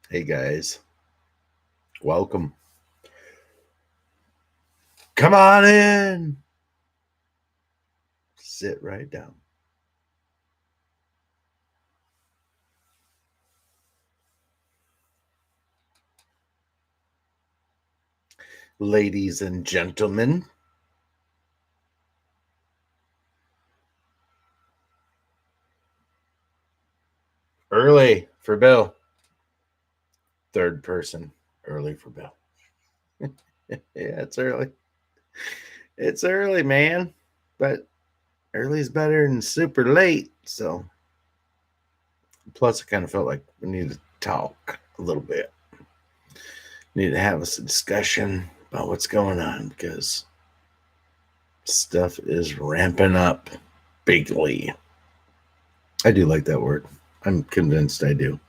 Hey guys, welcome. Come on in. Sit right down. Ladies and gentlemen, early for Bill. Third person, early for Bill. Yeah, it's early. It's early, man. But early's better than super late. So, plus, I kind of felt like we need to talk a little bit. Need to have us a discussion about what's going on because stuff is ramping up bigly. I do like that word. I'm convinced I do.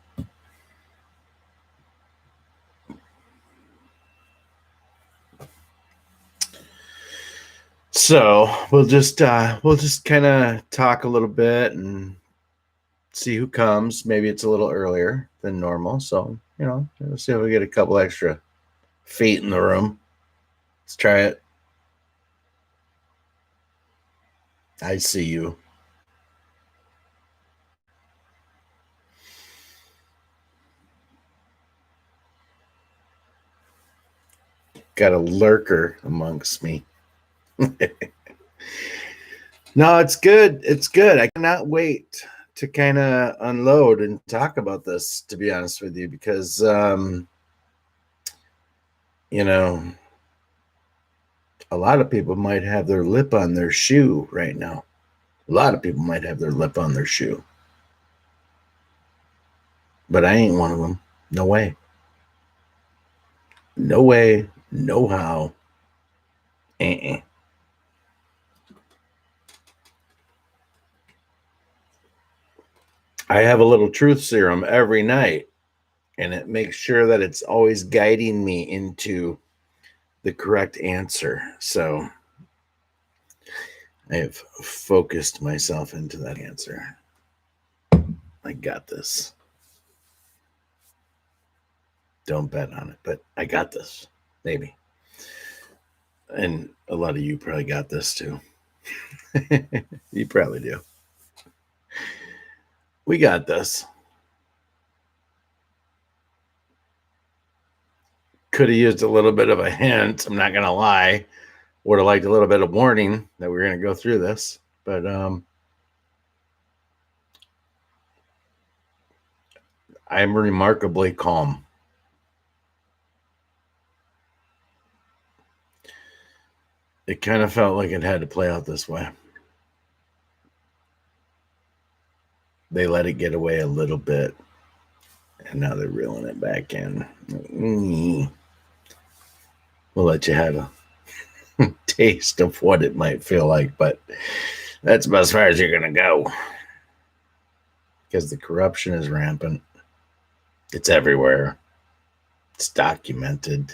So we'll just kind of talk a little bit and see who comes. Maybe it's a little earlier than normal, so we'll see if we get a couple extra feet in the room. Let's try it. I see you. Got a lurker amongst me. No, it's good. It's good. I cannot wait to kind of unload and talk about this, to be honest with you, because you know, a lot of people might have their lip on their shoe right now. A lot of people might have their lip on their shoe. But I ain't one of them. No way. No way. No how. Uh-uh. I have a little truth serum every night, and it makes sure that it's always guiding me into the correct answer. So I have focused myself into that answer. I got this. Don't bet on it, but I got this. Maybe. And a lot of you probably got this too. You probably do. We got this. Could have used a little bit of a hint. I'm not going to lie. Would have liked a little bit of warning that we are going to go through this. But I'm remarkably calm. It kind of felt like it had to play out this way. They let it get away a little bit, and now they're reeling it back in. We'll let you have a taste of what it might feel like, but that's about as far as you're going to go. Because the corruption is rampant. It's everywhere. It's documented.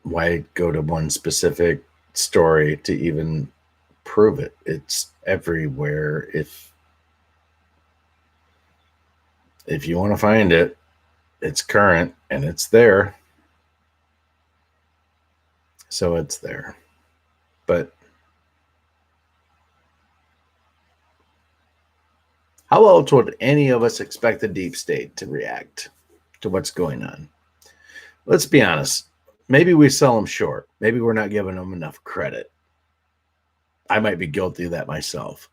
Why go to one specific story to even prove it? It's everywhere. If you want to find it, it's current and it's there. So it's there. But how else would any of us expect the deep state to react to what's going on? Let's be honest. Maybe we sell them short. Maybe we're not giving them enough credit. I might be guilty of that myself.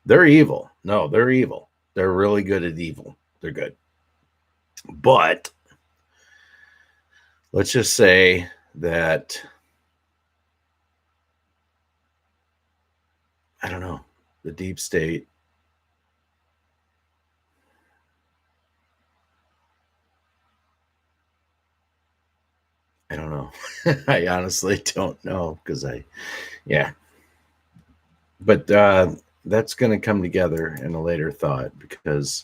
They're evil. No, they're evil. They're really good at evil. They're good. But let's just say that, I don't know, the deep state I don't know. I honestly don't know because yeah. But that's going to come together in a later thought because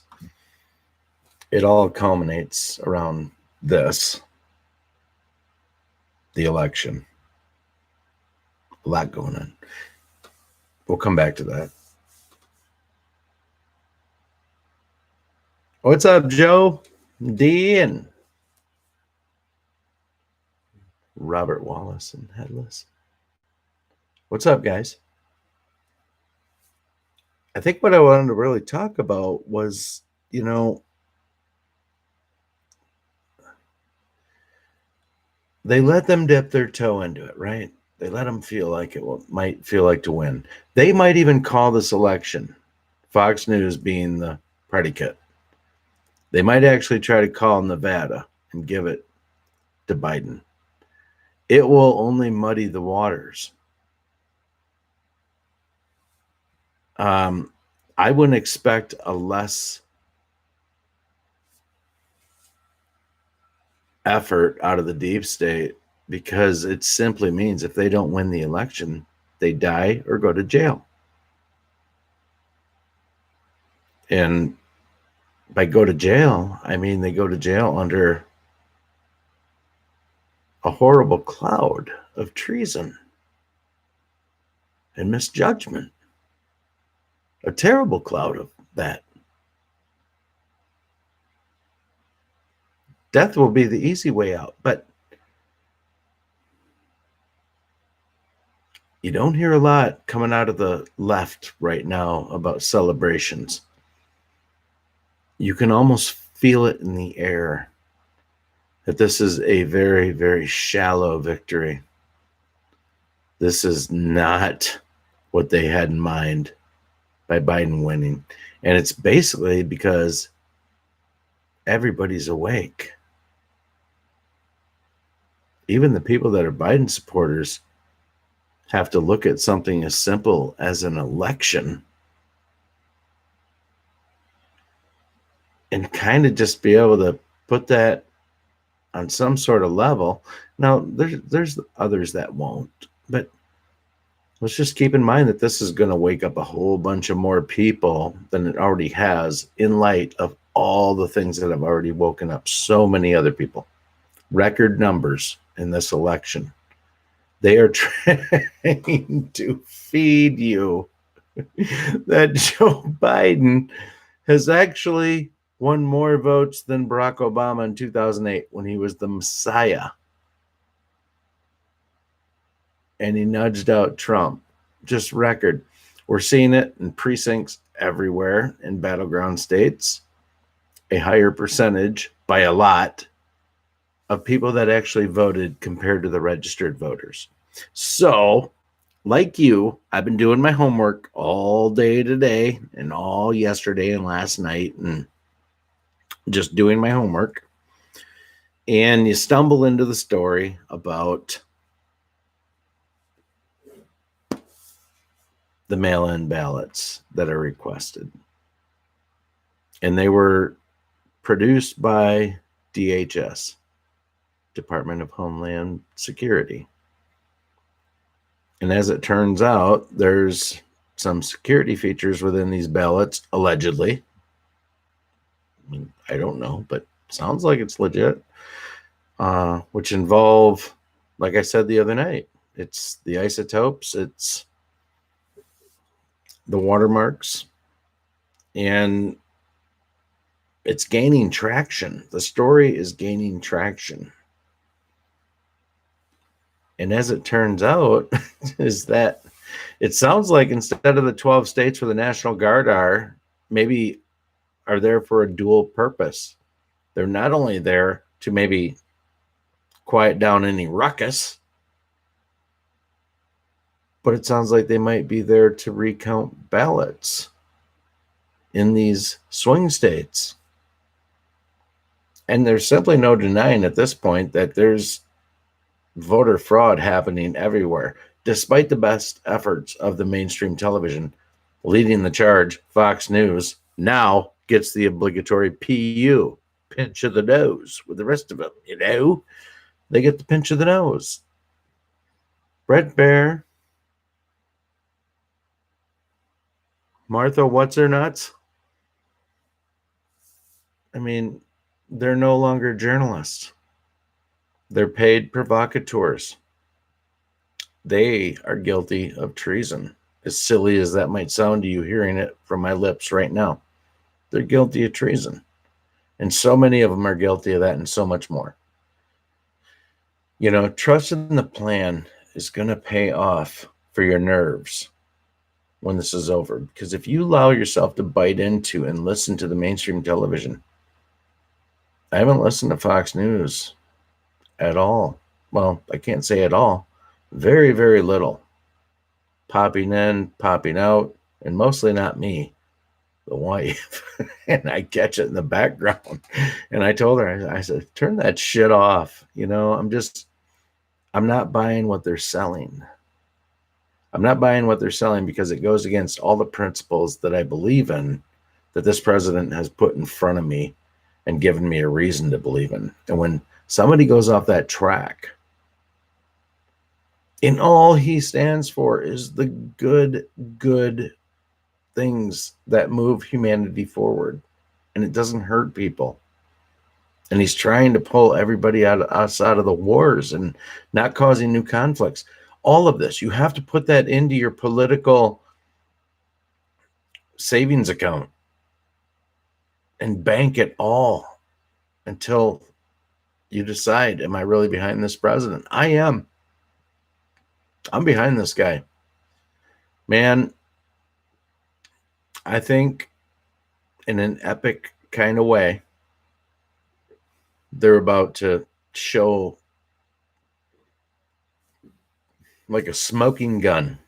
it all culminates around this the election. A lot going on. We'll come back to that. What's up, Joe? Dean. Robert Wallace and Headless. What's up, guys? I think what I wanted to really talk about was, they let them dip their toe into it, right? They let them feel like might feel like to win. They might even call this election, Fox News being the predicate. They might actually try to call Nevada and give it to Biden. It will only muddy the waters. I wouldn't expect a less effort out of the deep state, because it simply means if they don't win the election, they die or go to jail. And by go to jail, I mean they go to jail under a horrible cloud of treason and misjudgment. A terrible cloud of that. Death will be the easy way out, but you don't hear a lot coming out of the left right now about celebrations. You can almost feel it in the air that this is a very, very shallow victory. This is not what they had in mind by Biden winning. And it's basically because everybody's awake. Even the people that are Biden supporters have to look at something as simple as an election and kind of just be able to put that on some sort of level. Now, there's others that won't, but let's just keep in mind that this is going to wake up a whole bunch of more people than it already has, in light of all the things that have already woken up so many other people. Record numbers in this election. They are trying to feed you that Joe Biden has actually won more votes than Barack Obama in 2008 when he was the Messiah. And he nudged out Trump. Just record. We're seeing it in precincts everywhere in battleground states. A higher percentage, by a lot, of people that actually voted compared to the registered voters. So, like you, I've been doing my homework all day today and all yesterday and last night, and just doing my homework. And you stumble into the story about the mail-in ballots that are requested. And they were produced by DHS, Department of Homeland Security. And as it turns out, there's some security features within these ballots, allegedly. I mean, I don't know, but sounds like it's legit, which involve, like I said the other night, it's the isotopes, it's the watermarks, and it's gaining traction. The story is gaining traction. And as it turns out, is that it sounds like instead of the 12 states where the National Guard are, maybe are there for a dual purpose. They're not only there to maybe quiet down any ruckus, but it sounds like they might be there to recount ballots in these swing states. And there's simply no denying at this point that there's voter fraud happening everywhere, despite the best efforts of the mainstream television. Leading the charge, Fox News now gets the obligatory PU, pinch of the nose, with the rest of them. They get the pinch of the nose. Bret Baier, Martha What's Her Nuts. I mean, they're no longer journalists. They're paid provocateurs. They are guilty of treason. As silly as that might sound to you hearing it from my lips right now, they're guilty of treason. And so many of them are guilty of that and so much more. You know, trust in the plan is going to pay off for your nerves when this is over. Because if you allow yourself to bite into and listen to the mainstream television, I haven't listened to Fox News at all. Well, I can't say at all. Very, very little. Popping in, popping out, and mostly not me, the wife. And I catch it in the background. And I told her, I said, turn that shit off. You know, I'm not buying what they're selling. I'm not buying what they're selling because it goes against all the principles that I believe in, that this president has put in front of me and given me a reason to believe in. And when somebody goes off that track, and all he stands for is the good things that move humanity forward, and it doesn't hurt people. And he's trying to pull everybody out of the wars and not causing new conflicts. All of this, you have to put that into your political savings account and bank it all until you decide, am I really behind this president? I am. I'm behind this guy. Man, I think in an epic kind of way, they're about to show like a smoking gun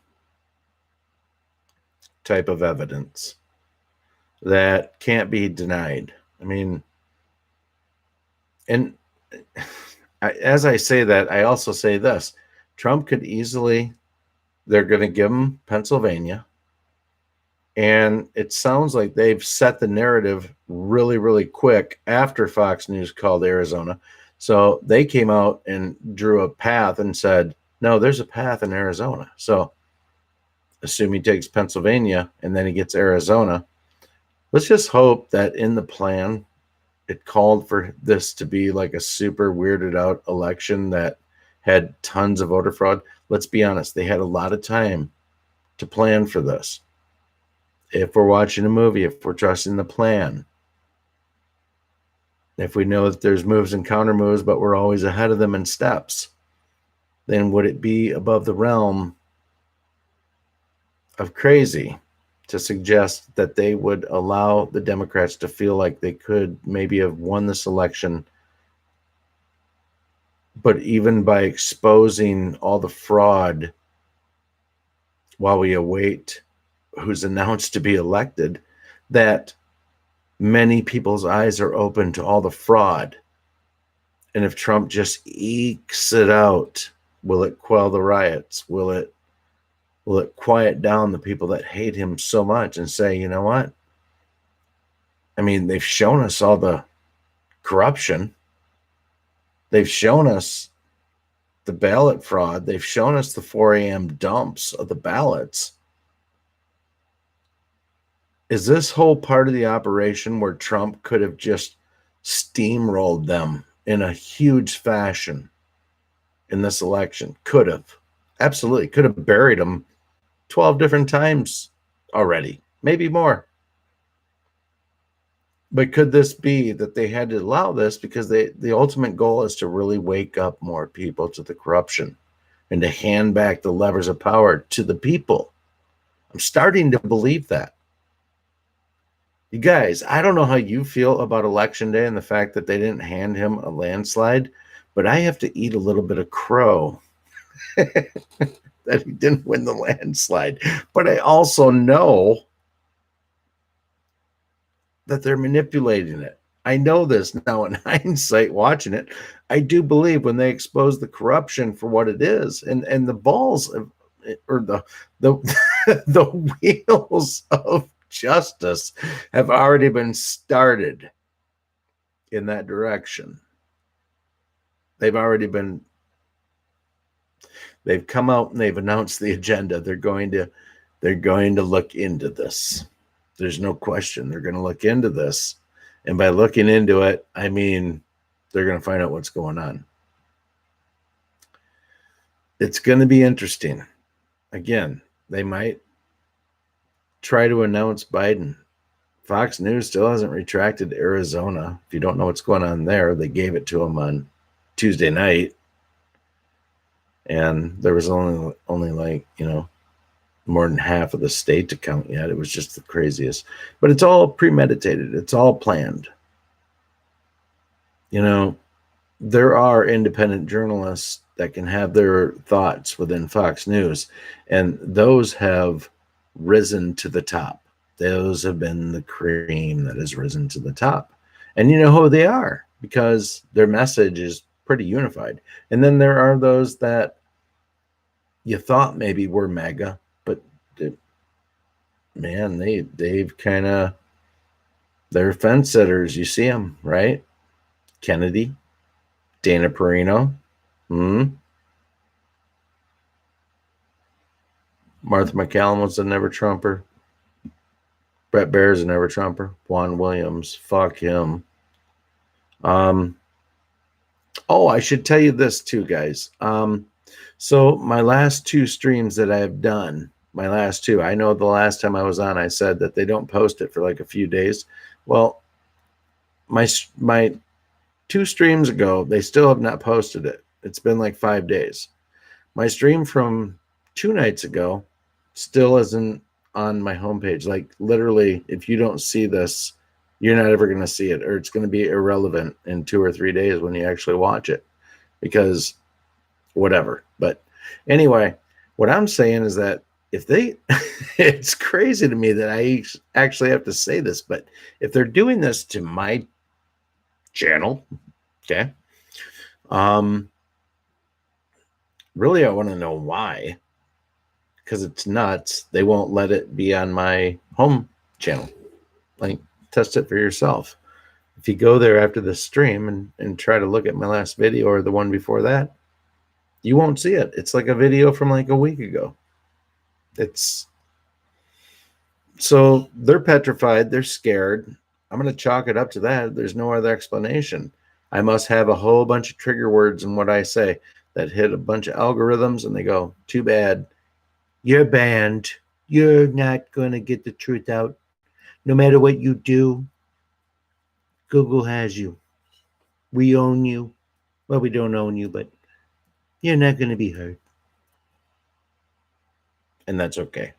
type of evidence that can't be denied. I mean, and as I say that, I also say this. Trump could easily, they're going to give him Pennsylvania. And it sounds like they've set the narrative really, really quick after Fox News called Arizona. So they came out and drew a path and said, no, there's a path in Arizona. So assume he takes Pennsylvania and then he gets Arizona. Let's just hope that in the plan, it called for this to be like a super weirded out election that had tons of voter fraud. Let's be honest, they had a lot of time to plan for this. If we're watching a movie, if we're trusting the plan, if we know that there's moves and counter moves, but we're always ahead of them in steps, then would it be above the realm of crazy to suggest that they would allow the Democrats to feel like they could maybe have won this election, but even by exposing all the fraud while we await who's announced to be elected, that many people's eyes are open to all the fraud. And if Trump just ekes it out, will it quell the riots? Will it quiet down the people that hate him so much and say, you know what? I mean, they've shown us all the corruption. They've shown us the ballot fraud. They've shown us the 4 a.m. dumps of the ballots. Is this whole part of the operation where Trump could have just steamrolled them in a huge fashion in this election? Could have. Absolutely. Could have buried them 12 different times already, maybe more. But could this be that they had to allow this because the ultimate goal is to really wake up more people to the corruption and to hand back the levers of power to the people? I'm starting to believe that. You guys, I don't know how you feel about Election Day and the fact that they didn't hand him a landslide, but I have to eat a little bit of crow that he didn't win the landslide. But I also know that they're manipulating it. I know this now in hindsight, watching it. I do believe when they expose the corruption for what it is, and the balls of, or the the wheels of justice have already been started in that direction. They've come out and they've announced the agenda. They're going to look into this. There's no question they're going to look into this. And by looking into it, I mean, they're going to find out what's going on. It's going to be interesting. Again, they might try to announce Biden Fox News still hasn't retracted Arizona. If you don't know what's going on there, they gave it to them on Tuesday night, and there was only like, more than half of the state to count yet. It was just the craziest. But it's all premeditated. It's all planned. There are independent journalists that can have their thoughts within Fox News, and those have risen to the top. Those have been the cream that has risen to the top. And you know who they are, because their message is pretty unified. And then there are those that you thought maybe were MAGA, but man, they've kind of, they're fence sitters. You see them, right? Kennedy, Dana Perino, Martha McCallum was a never Trumper. Brett Baer's a never Trumper. Juan Williams, fuck him. Oh, I should tell you this too, guys. So my last two streams that I've done, I know the last time I was on, I said that they don't post it for like a few days. Well, my 2 streams ago, they still have not posted it. It's been like 5 days. My stream from 2 nights ago still isn't on my homepage. Like literally, if you don't see this, you're not ever going to see it, or it's going to be irrelevant in 2 or 3 days when you actually watch it, because whatever. But anyway, what I'm saying is that if they, it's crazy to me that I actually have to say this, but if they're doing this to my channel, okay, really, I want to know why, because it's nuts. They won't let it be on my home channel. Like, test it for yourself. If you go there after the stream and try to look at my last video or the one before that, you won't see it. It's like a video from like a week ago. So they're petrified. They're scared. I'm going to chalk it up to that. There's no other explanation. I must have a whole bunch of trigger words in what I say that hit a bunch of algorithms, and they go, too bad. You're banned. You're not going to get the truth out. No matter what you do, Google has you. We own you. Well, we don't own you, but you're not going to be hurt. And that's okay.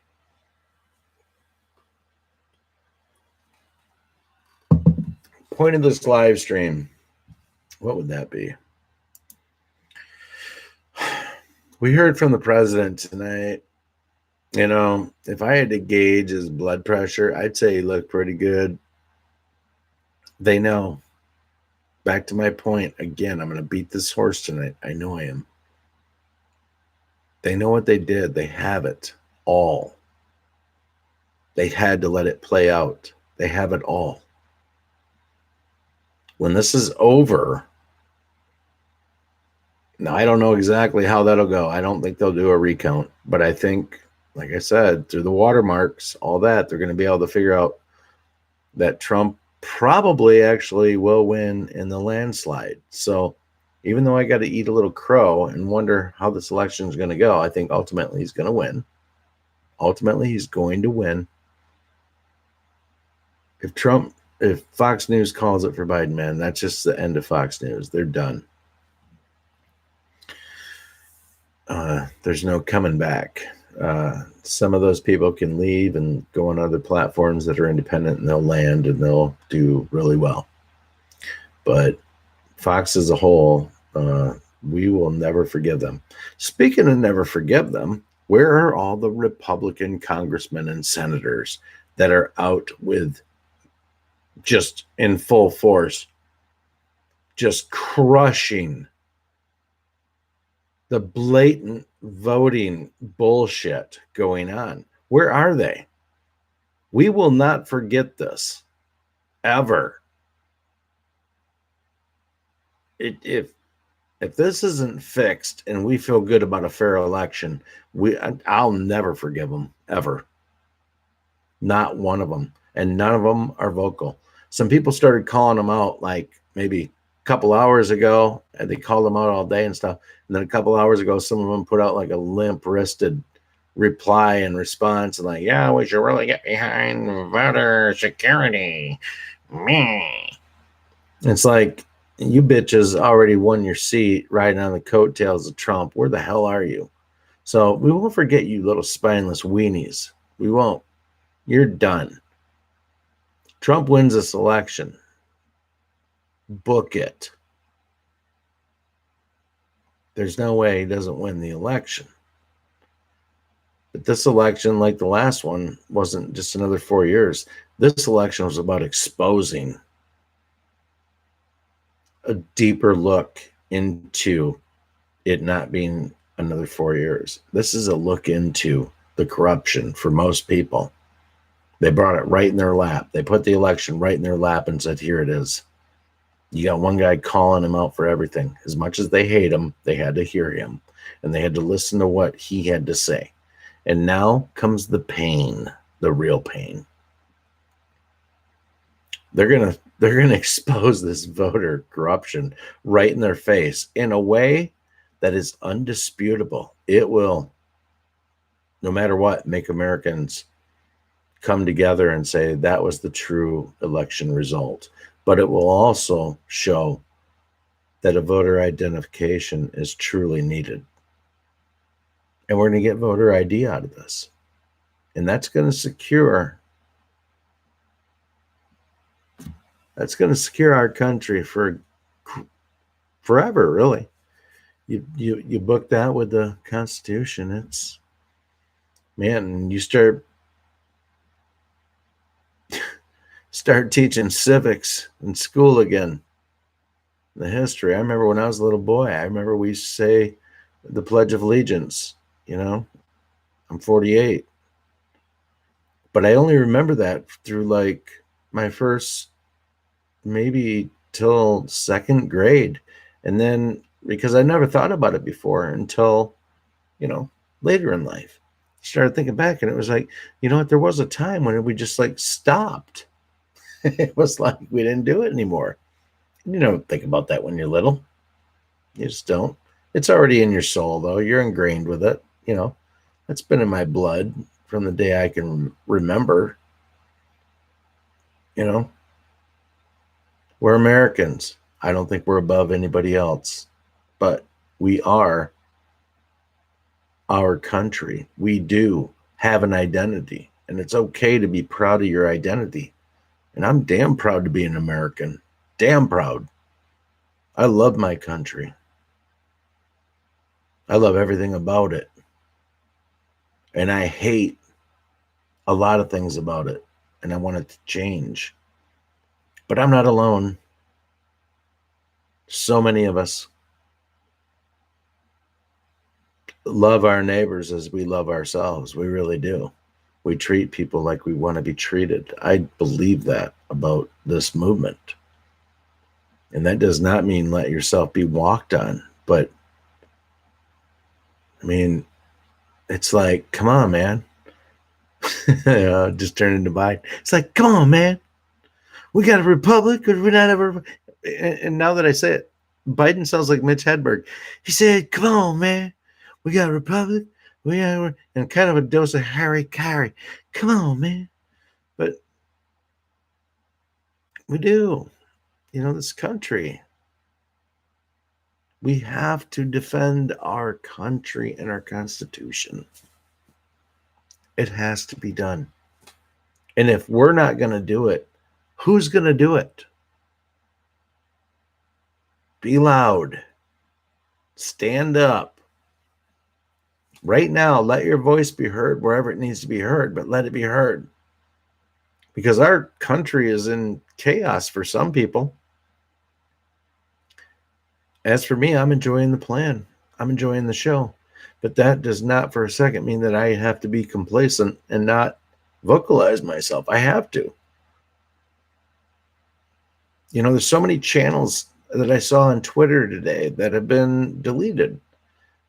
Point of this live stream, what would that be? We heard from the president tonight. If I had to gauge his blood pressure, I'd say he looked pretty good. They know. Back to my point again, I'm going to beat this horse tonight. I know I am. They know what they did. They have it all. They had to let it play out. They have it all. When this is over, now I don't know exactly how that'll go. I don't think they'll do a recount, but I think, like I said, through the watermarks, all that, they're going to be able to figure out that Trump probably actually will win in the landslide. So even though I got to eat a little crow and wonder how this election is going to go, I think ultimately he's going to win. Ultimately, he's going to win. If Fox News calls it for Biden, man, that's just the end of Fox News. They're done. There's no coming back. Some of those people can leave and go on other platforms that are independent, and they'll land and they'll do really well. But Fox as a whole, we will never forgive them. Speaking of never forgive them, where are all the Republican congressmen and senators that are out with just in full force, just crushing the blatant voting bullshit going on? Where are they? We will not forget this ever. If this isn't fixed and we feel good about a fair election, I'll never forgive them, ever. Not one of them. And none of them are vocal. Some people started calling them out like maybe a couple hours ago, and they called them out all day and stuff. And then a couple hours ago, some of them put out like a limp-wristed reply and response and like, yeah, we should really get behind voter security. Me. It's like, you bitches already won your seat riding on the coattails of Trump. Where the hell are you? So we won't forget you little spineless weenies. We won't. You're done. Trump wins this election. Book it. There's no way he doesn't win the election. But this election, like the last one, wasn't just another 4 years. This election was about exposing a deeper look into it not being another 4 years. This is a look into the corruption for most people. They brought it right in their lap. They put the election right in their lap and said, here it is. You got one guy calling him out for everything. As much as they hate him, they had to hear him, and they had to listen to what he had to say. And now comes the pain, the real pain. They're gonna expose this voter corruption right in their face in a way that is undisputable. It will, no matter what, make Americans come together and say that was the true election result. But it will also show that a voter identification is truly needed. And we're going to get voter ID out of this. And that's going to secure our country for forever, really. You book that with the Constitution. It's, man, you start teaching civics in school again, the history. I remember when I was a little boy, I remember we used to say the Pledge of Allegiance. You know, I'm 48, but I only remember that through like my first, maybe till second grade. And then, because I never thought about it before until, later in life, I started thinking back, and it was like, you know what, there was a time when we just like stopped. It was like we didn't do it anymore. You don't think about that when you're little. You just don't. It's already in your soul, though. You're ingrained with it. That's been in my blood from the day I can remember. We're Americans. I don't think we're above anybody else, but we are our country. We do have an identity, and it's okay to be proud of your identity. And I'm damn proud to be an American. Damn proud. I love my country. I love everything about it. And I hate a lot of things about it. And I want it to change. But I'm not alone. So many of us love our neighbors as we love ourselves. We really do. We treat people like we want to be treated. I believe that about this movement. And that does not mean let yourself be walked on. But, I mean, it's like, come on, man. Just turn into Biden. It's like, come on, man. We got a republic, or we not have a republic? And now that I say it, Biden sounds like Mitch Hedberg. He said, come on, man. We got a republic. And kind of a dose of Harry Carey. Come on, man. But we do. This country. We have to defend our country and our Constitution. It has to be done. And if we're not going to do it, who's going to do it? Be loud. Stand up. Right now, let your voice be heard wherever it needs to be heard, but let it be heard. Because our country is in chaos for some people. As for me, I'm enjoying the plan. I'm enjoying the show. But that does not for a second mean that I have to be complacent and not vocalize myself. I have to. There's so many channels that I saw on Twitter today that have been deleted,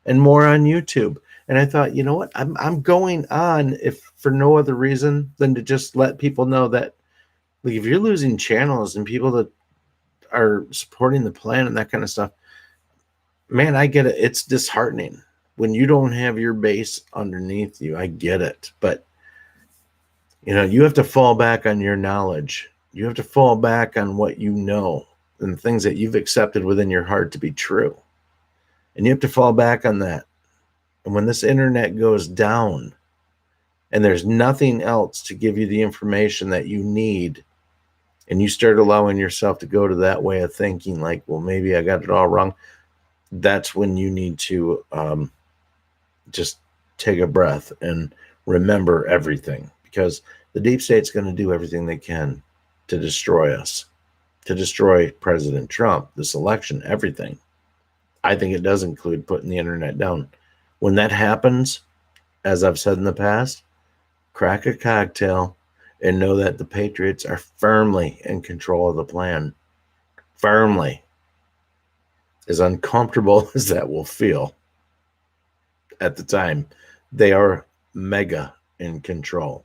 and more on YouTube. And I thought, you know what? I'm going on if for no other reason than to just let people know that, like, if you're losing channels and people that are supporting the plan and that kind of stuff, man, I get it. It's disheartening. when you don't have your base underneath you, I get it. But, you have to fall back on your knowledge. You have to fall back on what you know and the things that you've accepted within your heart to be true. And you have to fall back on that. And when this internet goes down and there's nothing else to give you the information that you need, and you start allowing yourself to go to that way of thinking, like, well, maybe I got it all wrong, that's when you need to just take a breath and remember everything, because the deep state's going to do everything they can to destroy us, to destroy President Trump, this election, everything. I think it does include putting the internet down. When that happens, as I've said in the past, crack a cocktail and know that the Patriots are firmly in control of the plan. Firmly. As uncomfortable as that will feel at the time, they are mega in control.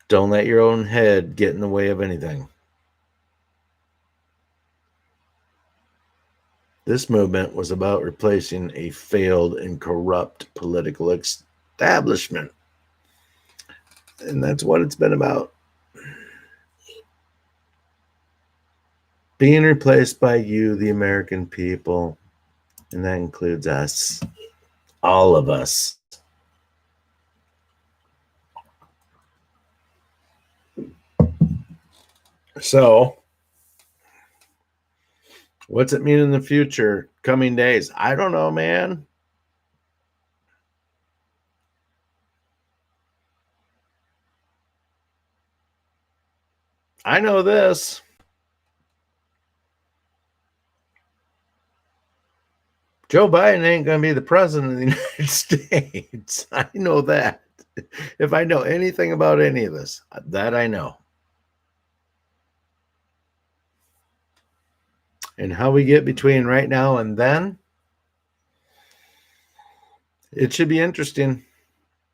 Don't let your own head get in the way of anything. This movement was about replacing a failed and corrupt political establishment. And that's what it's been about. Being replaced by you, the American people, and that includes us, all of us. So, what's it mean in the future, coming days? I don't know, man. I know this. Joe Biden ain't going to be the president of the United States. I know that. If I know anything about any of this, that I know. And how we get between right now and then, it should be interesting.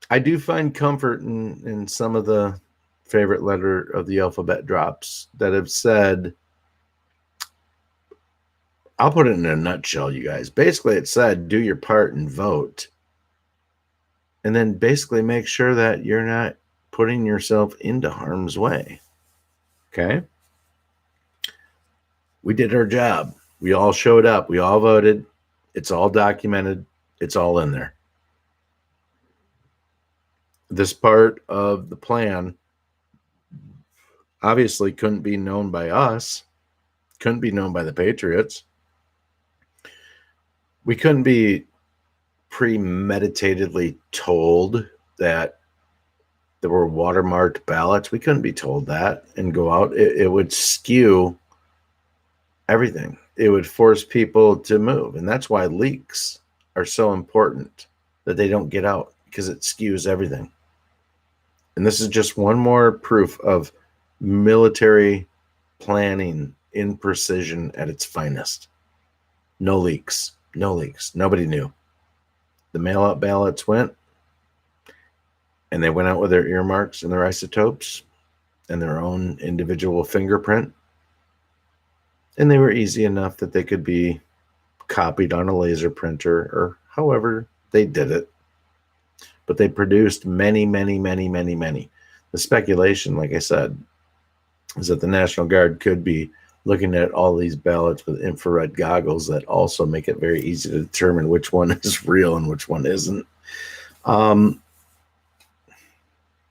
I do find comfort in some of the favorite letter of the alphabet drops that have said, I'll put it in a nutshell, you guys. Basically, it said, do your part and vote. And then basically make sure that you're not putting yourself into harm's way. Okay? We did our job. We all showed up. We all voted. It's all documented. It's all in there. This part of the plan obviously couldn't be known by us, couldn't be known by the Patriots. We couldn't be premeditatedly told that there were watermarked ballots. We couldn't be told that and go out. It would skew everything. It would force people to move. And that's why leaks are so important, that they don't get out, because it skews everything. And this is just one more proof of military planning in precision at its finest. No leaks. No leaks. Nobody knew. The mail-out ballots went, and they went out with their earmarks and their isotopes and their own individual fingerprint. And they were easy enough that they could be copied on a laser printer, or however they did it. But they produced many, many, many, many, many. The speculation, like I said, is that the National Guard could be looking at all these ballots with infrared goggles that also make it very easy to determine which one is real and which one isn't.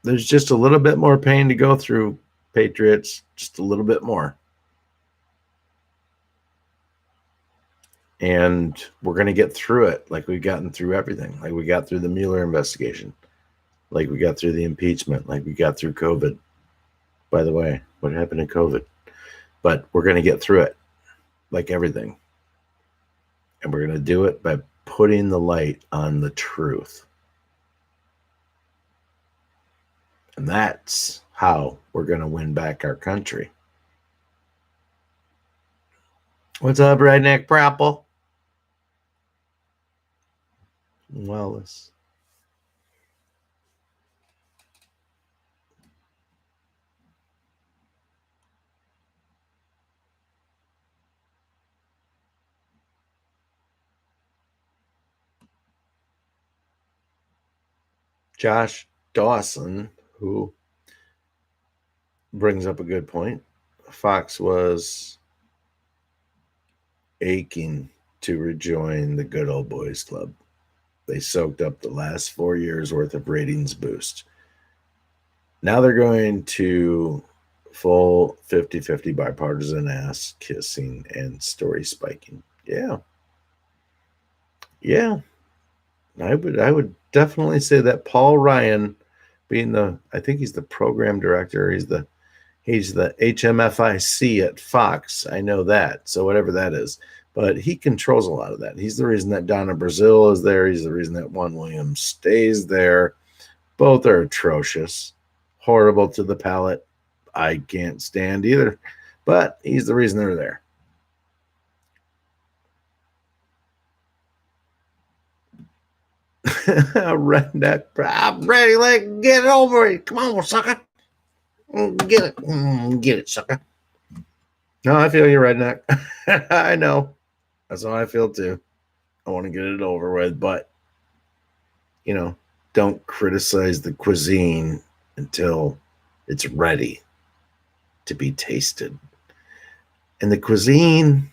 There's just a little bit more pain to go through, Patriots, just a little bit more. And we're going to get through it like we've gotten through everything, like we got through the Mueller investigation, like we got through the impeachment, like we got through COVID. By the way, what happened in COVID? But we're going to get through it like everything. And we're going to do it by putting the light on the truth. And that's how we're going to win back our country. What's up, Redneck Propple? Wallace. Josh Dawson, who brings up a good point. Fox was aching to rejoin the good old boys club. They soaked up the last 4 years worth of ratings boost. Now they're going to full 50-50 bipartisan ass kissing and story spiking. Yeah. I would definitely say that Paul Ryan, being I think he's the program director, he's the HMFIC at Fox. I know that. So whatever that is. But he controls a lot of that. He's the reason that Donna Brazil is there. He's the reason that Juan Williams stays there. Both are atrocious, horrible to the palate. I can't stand either. But he's the reason they're there. Redneck. I'm ready. Like, get it over it. Come on, sucker. Get it. Get it, sucker. No, I feel you, redneck. I know. That's how I feel too. I want to get it over with, but don't criticize the cuisine until it's ready to be tasted. And the cuisine,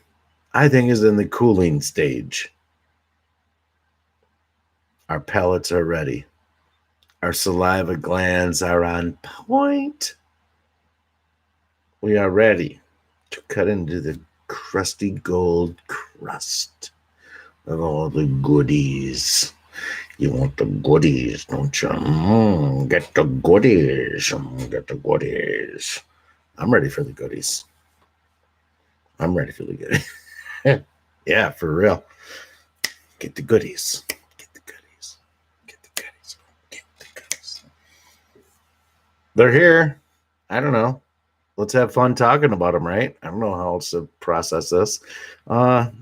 I think, is in the cooling stage. Our palates are ready. Our saliva glands are on point. We are ready to cut into the crusty gold crust of all the goodies. You want the goodies, don't you? Get the goodies. Get the goodies. I'm ready for the goodies. I'm ready for the goodies. Yeah, for real. Get the goodies. Get the goodies. Get the goodies. Get the goodies. They're here. I don't know. Let's have fun talking about them, right? I don't know how else to process this. They're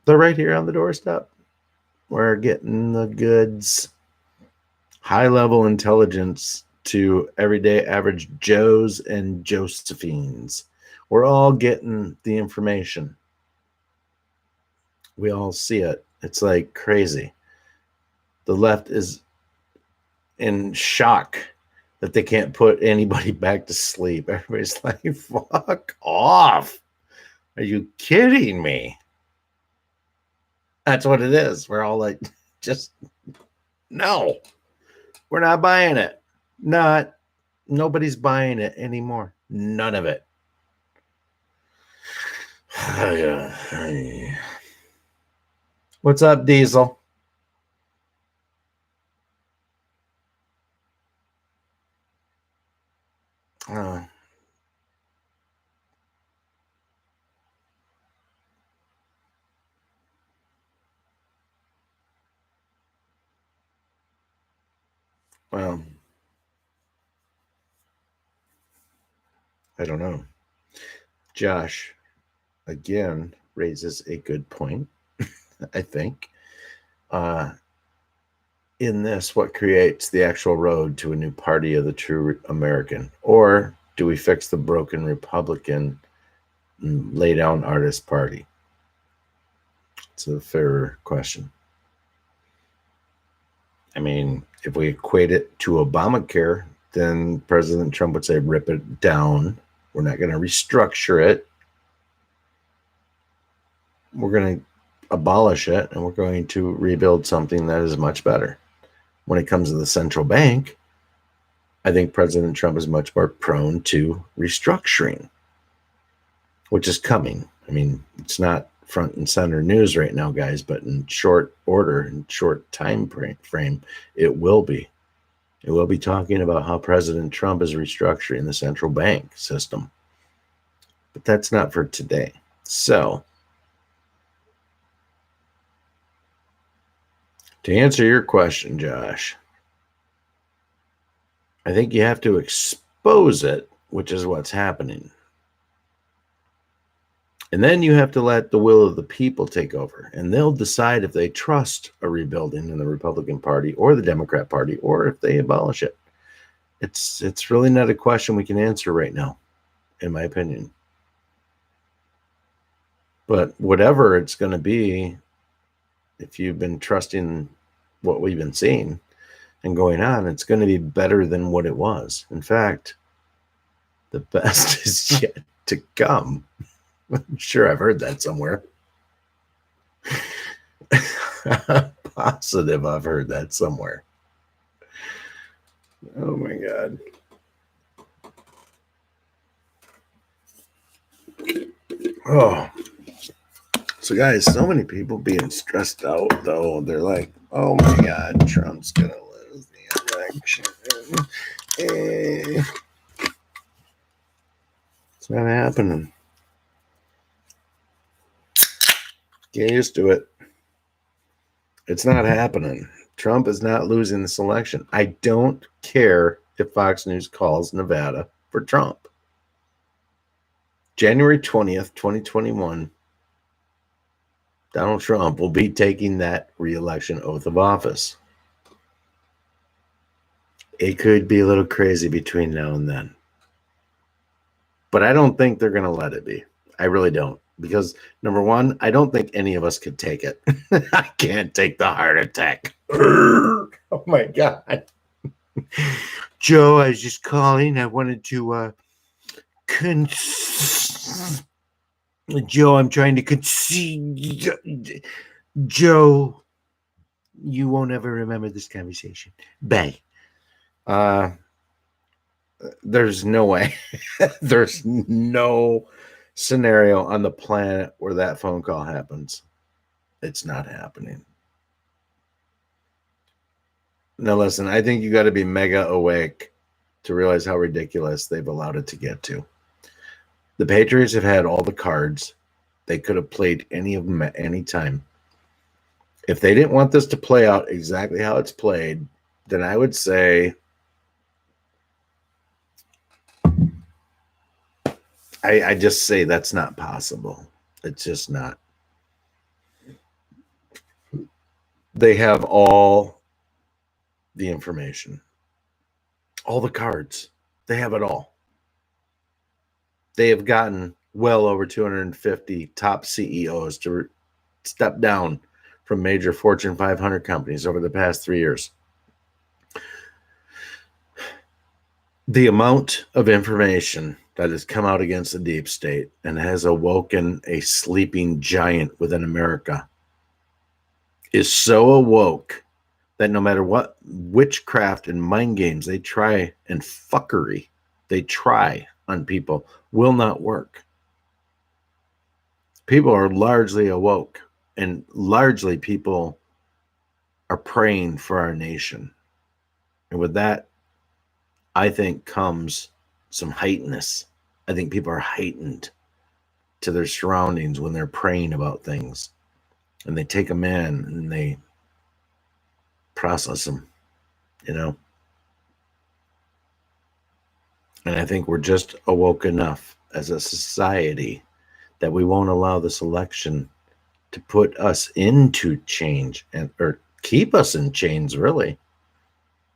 right here on the doorstep. We're getting the goods. High level intelligence to everyday average Joes and Josephines. We're all getting the information. We all see it. It's like crazy. The left is in shock that they can't put anybody back to sleep. Everybody's like, fuck off. Are you kidding me? That's what it is. We're all like, just no. We're not buying it. Nobody's buying it anymore. None of it. What's up, Diesel? Well, I don't know. Josh, again, raises a good point, I think. In this, what creates the actual road to a new party of the true American? Or do we fix the broken Republican and lay down artist party? It's a fair question. I mean, if we equate it to Obamacare, then President Trump would say, rip it down. We're not going to restructure it. We're going to abolish it, and we're going to rebuild something that is much better. When it comes to the central bank, I think President Trump is much more prone to restructuring, which is coming. I mean, it's not front and center news right now, guys, but in short order, in short time frame, it will be. It will be talking about how President Trump is restructuring the central bank system. But that's not for today. So, to answer your question, Josh, I think you have to expose it, which is what's happening. And then you have to let the will of the people take over, and they'll decide if they trust a rebuilding in the Republican Party or the Democrat Party, or if they abolish it. It's really not a question we can answer right now, in my opinion. But whatever it's going to be, if you've been trusting what we've been seeing, and going on, it's going to be better than what it was. In fact, the best is yet to come. I'm sure I've heard that somewhere. Positive I've heard that somewhere. Oh my God. Oh. So guys, so many people being stressed out though. They're like, oh my God, Trump's gonna lose the election. It's not happening. Get used to it. It's not happening. Trump is not losing this election. I don't care if Fox News calls Nevada for Trump. January 20th, 2021, Donald Trump will be taking that re-election oath of office. It could be a little crazy between now and then. But I don't think they're going to let it be. I really don't. Because, number one, I don't think any of us could take it. I can't take the heart attack. Oh, my God. Joe, I was just calling. I wanted to... Joe, I'm trying to concede. Joe, you won't ever remember this conversation. Bye. There's no way. There's no scenario on the planet where that phone call happens. It's not happening. Now, listen, I think you got to be mega awake to realize how ridiculous they've allowed it to get to. The Patriots have had all the cards. They could have played any of them at any time. If they didn't want this to play out exactly how it's played, then I would say I just say that's not possible. It's just not. They have all the information, all the cards. They have it all. They have gotten well over 250 top CEOs to step down from major Fortune 500 companies over the past 3 years. The amount of information that has come out against the deep state and has awoken a sleeping giant within America is so awoke that no matter what witchcraft and mind games they try and fuckery they try on people will not work. People are largely awoke, and largely people are praying for our nation. And with that, I think comes some heightenedness. I think people are heightened to their surroundings when they're praying about things. And they take them in and they process them, you know. And I think we're just awoke enough as a society that we won't allow this election to put us into change or keep us in chains, really.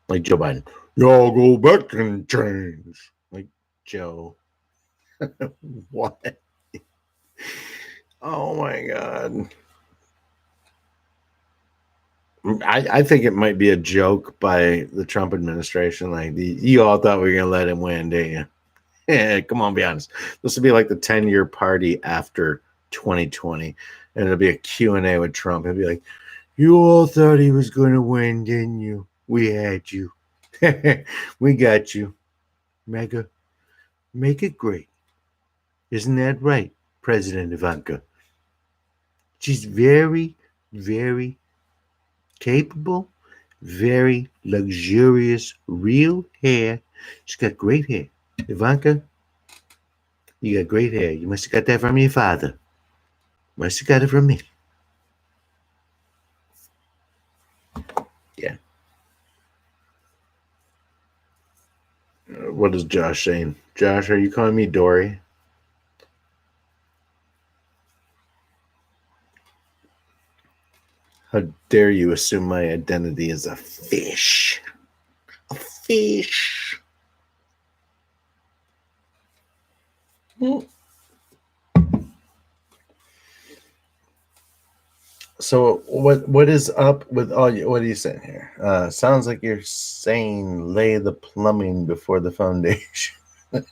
Like Joe Biden, y'all go back and change. Like Joe. What? Oh my God. I think it might be a joke by the Trump administration. Like, you all thought we were going to let him win, didn't you? Yeah, come on, be honest. This will be like the 10-year party after 2020. And it'll be a Q&A with Trump. He'll be like, you all thought he was going to win, didn't you? We had you. We got you. Mega, make it great. Isn't that right, President Ivanka? She's very, very capable, very luxurious, real hair. She's got great hair. Ivanka, you got great hair. You must have got that from your father. Must have got it from me. Yeah. What is Josh saying? Josh, are you calling me Dory? How dare you assume my identity is a fish? A fish. So what is up with all you? What are you saying here? Sounds like you're saying lay the plumbing before the foundation. What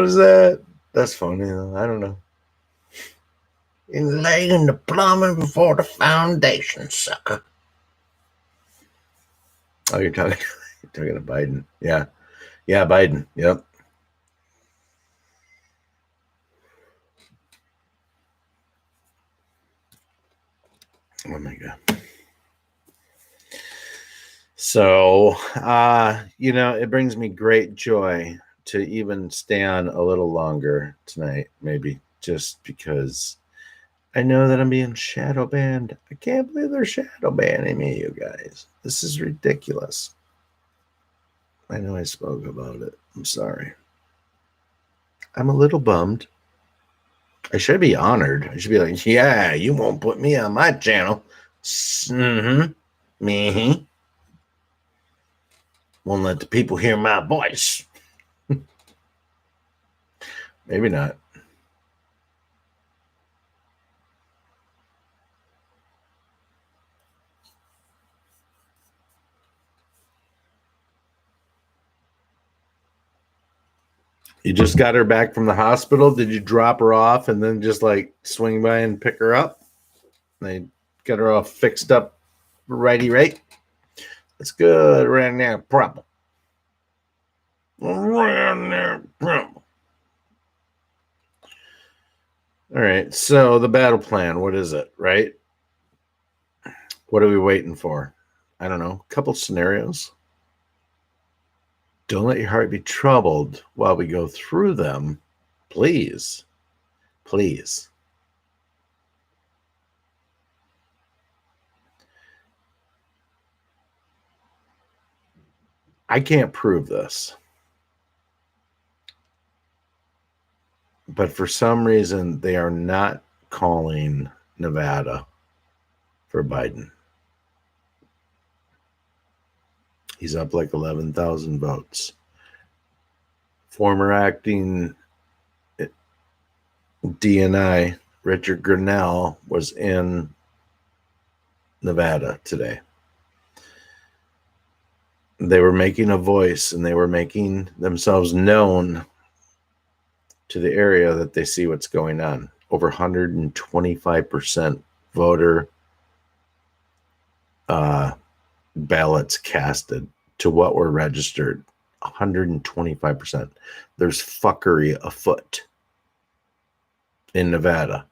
is that? That's funny. I don't know. In laying the plumbing before the foundation, sucker. Oh, you're talking to Biden. Yeah. Yeah, Biden. Yep. Oh my God. So, it brings me great joy to even stay on a little longer tonight, maybe just because I know that I'm being shadow banned. I can't believe they're shadow banning me, you guys. This is ridiculous. I know I spoke about it. I'm sorry. I'm a little bummed. I should be honored. I should be like, yeah, you won't put me on my channel. Mm-hmm. Me. Won't let the people hear my voice. Maybe not. You just got her back from the hospital. Did you drop her off and then just like swing by and pick her up? They got her all fixed up, righty right. That's good. Right now, problem. Right there, problem. All right. So the battle plan. What is it? Right. What are we waiting for? I don't know. A couple scenarios. Don't let your heart be troubled while we go through them. Please. Please. I can't prove this. But for some reason, they are not calling Nevada for Biden. He's up like 11,000 votes. Former acting DNI, Richard Grenell, was in Nevada today. They were making a voice and they were making themselves known to the area that they see what's going on. Over 125% voter ballots casted to what were registered. 125%. There's fuckery afoot in Nevada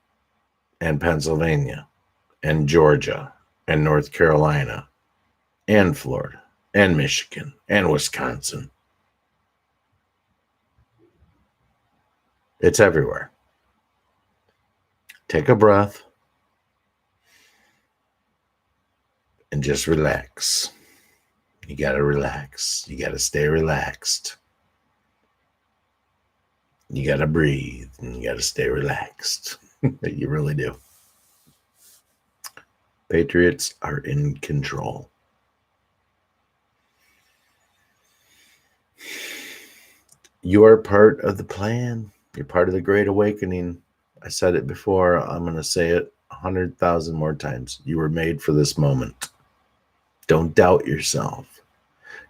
and Pennsylvania and Georgia and North Carolina and Florida and Michigan and Wisconsin. It's everywhere. Take a breath and just relax. You got to relax. You got to stay relaxed. You got to breathe and you got to stay relaxed. You really do. Patriots are in control. You're part of the plan. You're part of the Great Awakening. I said it before. I'm going to say it 100,000 more times. You were made for this moment. Don't doubt yourself.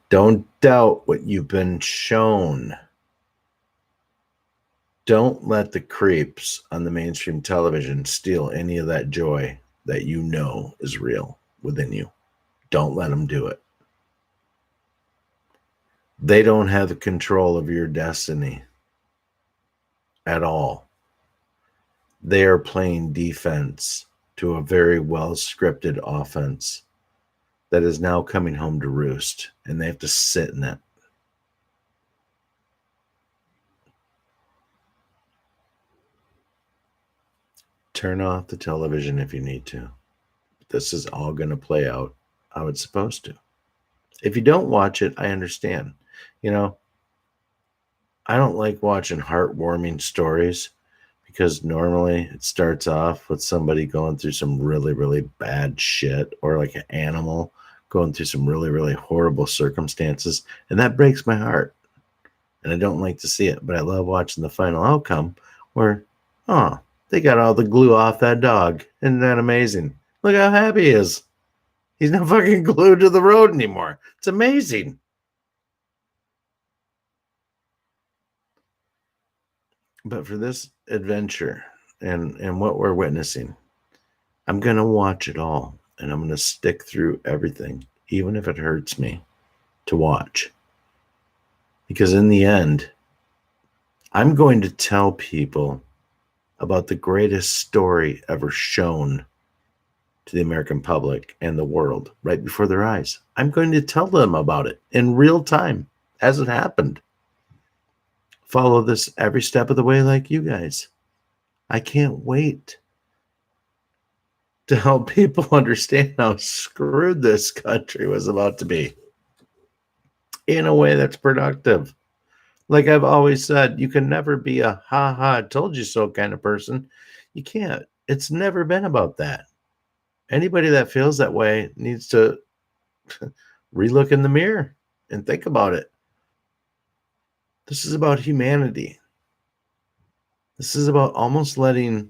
Don't doubt what you've been shown. Don't let the creeps on the mainstream television steal any of that joy that you know is real within you. Don't let them do it. They don't have the control of your destiny at all. They are playing defense to a very well scripted offense that is now coming home to roost, and they have to sit in it. Turn off the television if you need to. This is all going to play out how it's supposed to. If you don't watch it, I understand. I don't like watching heartwarming stories because normally it starts off with somebody going through some really, really bad shit, or like an animal going through some really, really horrible circumstances. And that breaks my heart. And I don't like to see it, but I love watching the final outcome where, They got all the glue off that dog. Isn't that amazing? Look how happy he is. He's not fucking glued to the road anymore. It's amazing. But for this adventure and what we're witnessing, I'm going to watch it all and I'm going to stick through everything, even if it hurts me to watch. Because in the end, I'm going to tell people about the greatest story ever shown to the American public and the world right before their eyes. I'm going to tell them about it in real time as it happened. Follow this every step of the way like you guys. I can't wait to help people understand how screwed this country was about to be in a way that's productive. Like I've always said, you can never be a ha ha, told you so kind of person. You can't. It's never been about that. Anybody that feels that way needs to relook in the mirror and think about it. This is about humanity. This is about almost letting,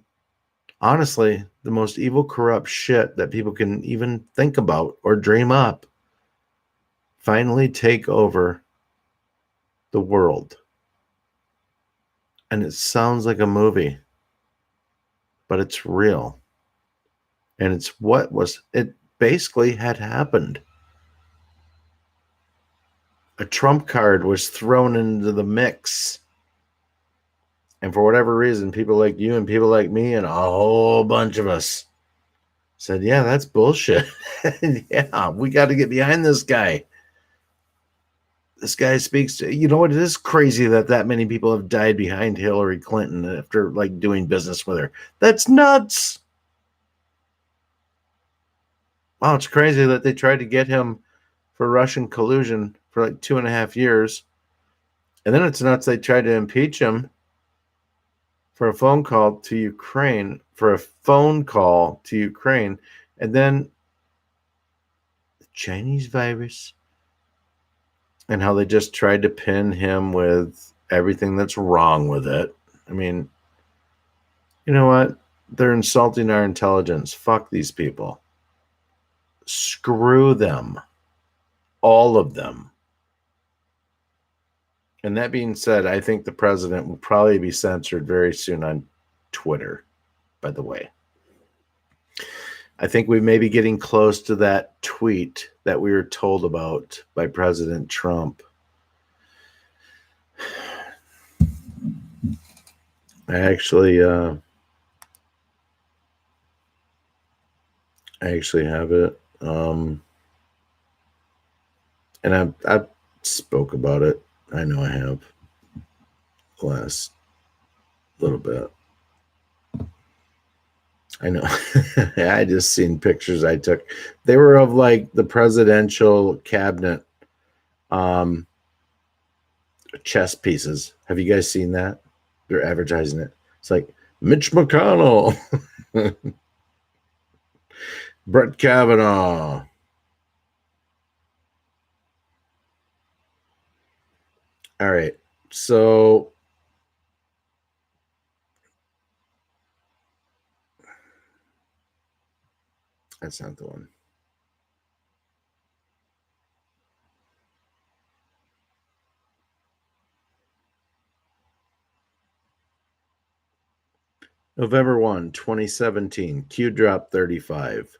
honestly, the most evil, corrupt shit that people can even think about or dream up finally take over the world. And it sounds like a movie, but it's real. And it's it basically had happened. A trump card was thrown into the mix. And for whatever reason, people like you and people like me and a whole bunch of us said, yeah, that's bullshit. Yeah, we got to get behind this guy. This guy speaks to, you know what? It is crazy that many people have died behind Hillary Clinton after like doing business with her. That's nuts. Wow, it's crazy that they tried to get him for Russian collusion for like 2.5 years. And then it's nuts they tried to impeach him for a phone call to Ukraine, and then the Chinese virus, and how they just tried to pin him with everything that's wrong with it. I mean, you know what? They're insulting our intelligence. Fuck these people. Screw them. All of them. And that being said, I think the president will probably be censored very soon on Twitter, by the way. I think we may be getting close to that tweet that we were told about by President Trump. I actually have it. And I spoke about it. I know I have last little bit. I know. I just seen pictures I took. They were of like the presidential cabinet chess pieces. Have you guys seen that? They're advertising it. It's like Mitch McConnell, Brett Kavanaugh. All right. So that's not the one. November 1, 2017, Q drop 35.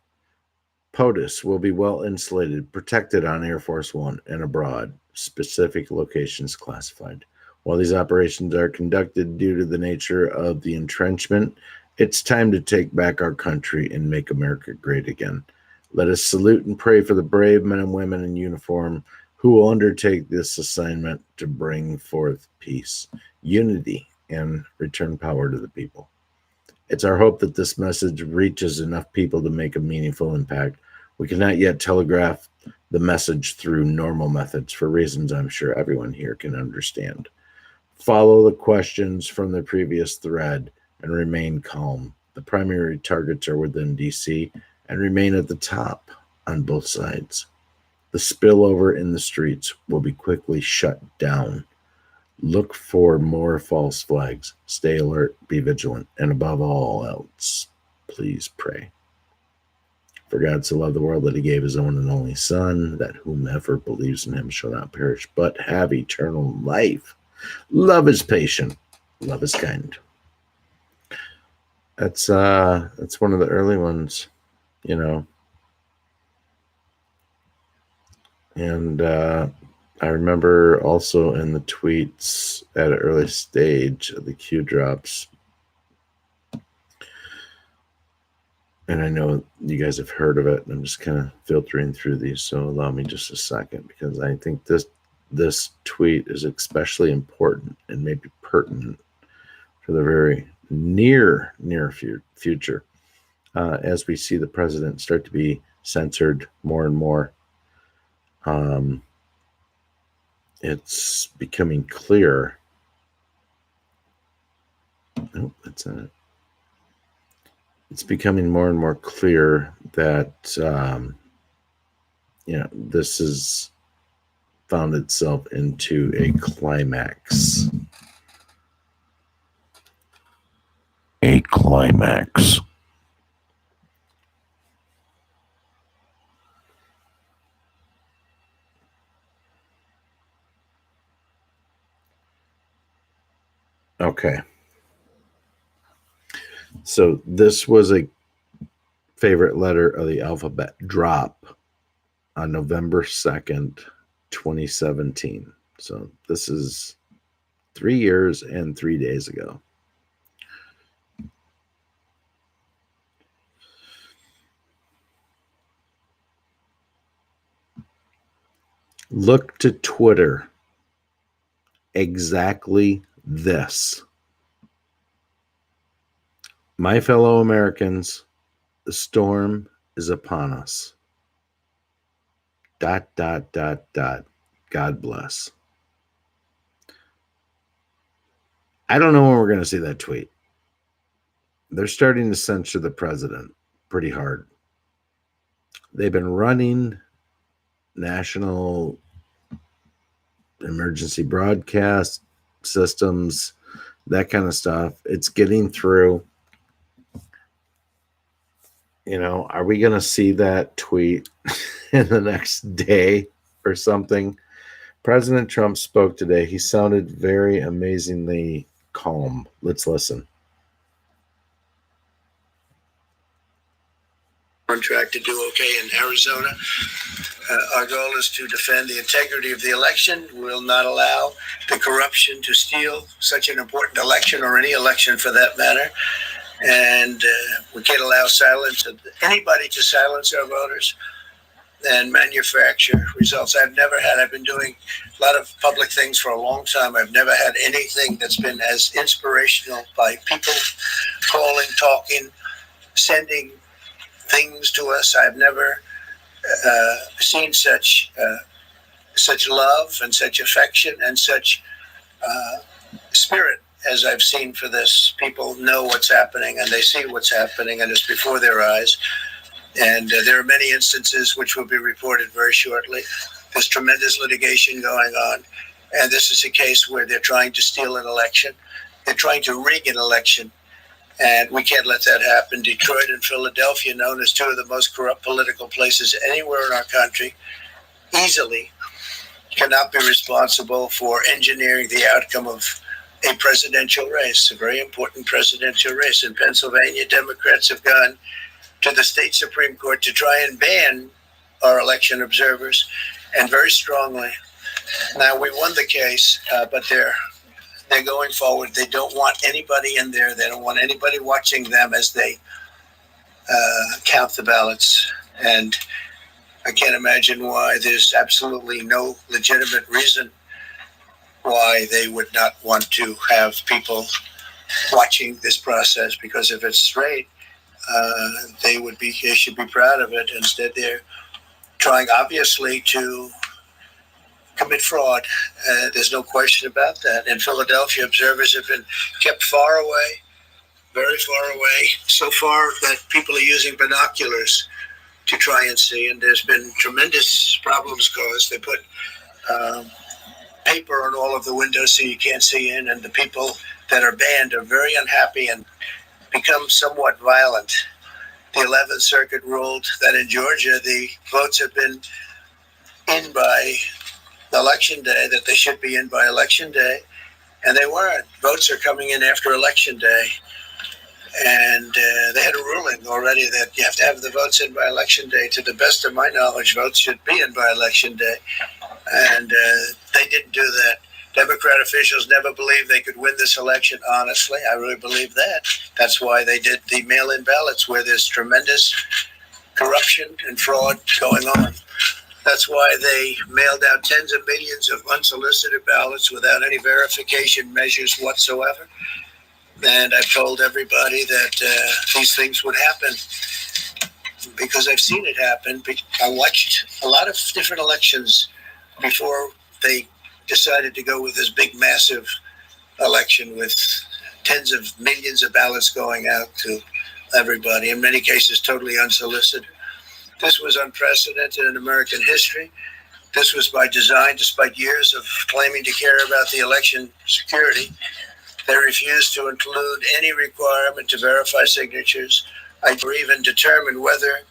POTUS will be well insulated, protected on Air Force One and abroad, specific locations classified. While these operations are conducted due to the nature of the entrenchment, it's time to take back our country and make America great again. Let us salute and pray for the brave men and women in uniform who will undertake this assignment to bring forth peace, unity, and return power to the people. It's our hope that this message reaches enough people to make a meaningful impact. We cannot yet telegraph the message through normal methods for reasons I'm sure everyone here can understand. Follow the questions from the previous thread and remain calm. The primary targets are within DC and remain at the top on both sides. The spillover in the streets will be quickly shut down. Look for more false flags. Stay alert, be vigilant, and above all else, please pray. For God so loved the world that he gave his own and only Son, that whomever believes in him shall not perish, but have eternal life. Love is patient. Love is kind. That's one of the early ones, you know. And I remember also in the tweets at an early stage of the Q drops, and I know you guys have heard of it, and I'm just kind of filtering through these, so allow me just a second, because I think this tweet is especially important and maybe pertinent for the very near future, as we see the president start to be censored more and more. It's becoming clear. Oh, that's it. It's becoming more and more clear that this has found itself into a climax. A climax. Okay. So this was a favorite letter of the alphabet drop on November 2nd, 2017. So this is 3 years and 3 days ago. Look to Twitter. Exactly this. My fellow Americans, the storm is upon us. ... God bless. I don't know when we're going to see that tweet. They're starting to censor the president pretty hard. They've been running national emergency broadcast systems, that kind of stuff. It's getting through. Are we going to see that tweet in the next day or something? President Trump spoke today. He sounded very amazingly calm. Let's listen. On track to do okay in Arizona. Our goal is to defend the integrity of the election. We'll not allow the corruption to steal such an important election, or any election for that matter. And we can't allow anybody to silence our voters and manufacture results. I've been doing a lot of public things for a long time. I've never had anything that's been as inspirational, by people calling, talking, sending things to us. I've never seen such love and such affection and such spirit as I've seen for this. People know what's happening, and they see what's happening, and it's before their eyes. And there are many instances which will be reported very shortly. There's tremendous litigation going on, and this is a case where they're trying to steal an election. They're trying to rig an election, and we can't let that happen. Detroit and Philadelphia, known as two of the most corrupt political places anywhere in our country, easily cannot be responsible for engineering the outcome of a presidential race, a very important presidential race. In Pennsylvania, Democrats have gone to the state Supreme Court to try and ban our election observers, and very strongly. Now, we won the case, but they're going forward. They don't want anybody in there. They don't want anybody watching them as they count the ballots. And I can't imagine why. There's absolutely no legitimate reason why they would not want to have people watching this process, because if it's straight, they should be proud of it. Instead, they're trying, obviously, to commit fraud. There's no question about that. In Philadelphia, observers have been kept far away, very far away, so far that people are using binoculars to try and see, and there's been tremendous problems caused. They put paper on all of the windows so you can't see in, and the people that are banned are very unhappy and become somewhat violent. The 11th Circuit ruled that in Georgia the votes have been in by Election Day, that they should be in by Election Day, and they weren't. Votes are coming in after Election Day. And they had a ruling already that you have to have the votes in by Election Day. To the best of my knowledge, votes should be in by Election Day. And they didn't do that. Democrat officials never believed they could win this election, honestly. I really believe that. That's why they did the mail-in ballots, where there's tremendous corruption and fraud going on. That's why they mailed out tens of millions of unsolicited ballots without any verification measures whatsoever. And I've told everybody that these things would happen because I've seen it happen. I watched a lot of different elections before they decided to go with this big, massive election with tens of millions of ballots going out to everybody, in many cases totally unsolicited. This was unprecedented in American history. This was by design, despite years of claiming to care about the election security. They refused to include any requirement to verify signatures or even determine whether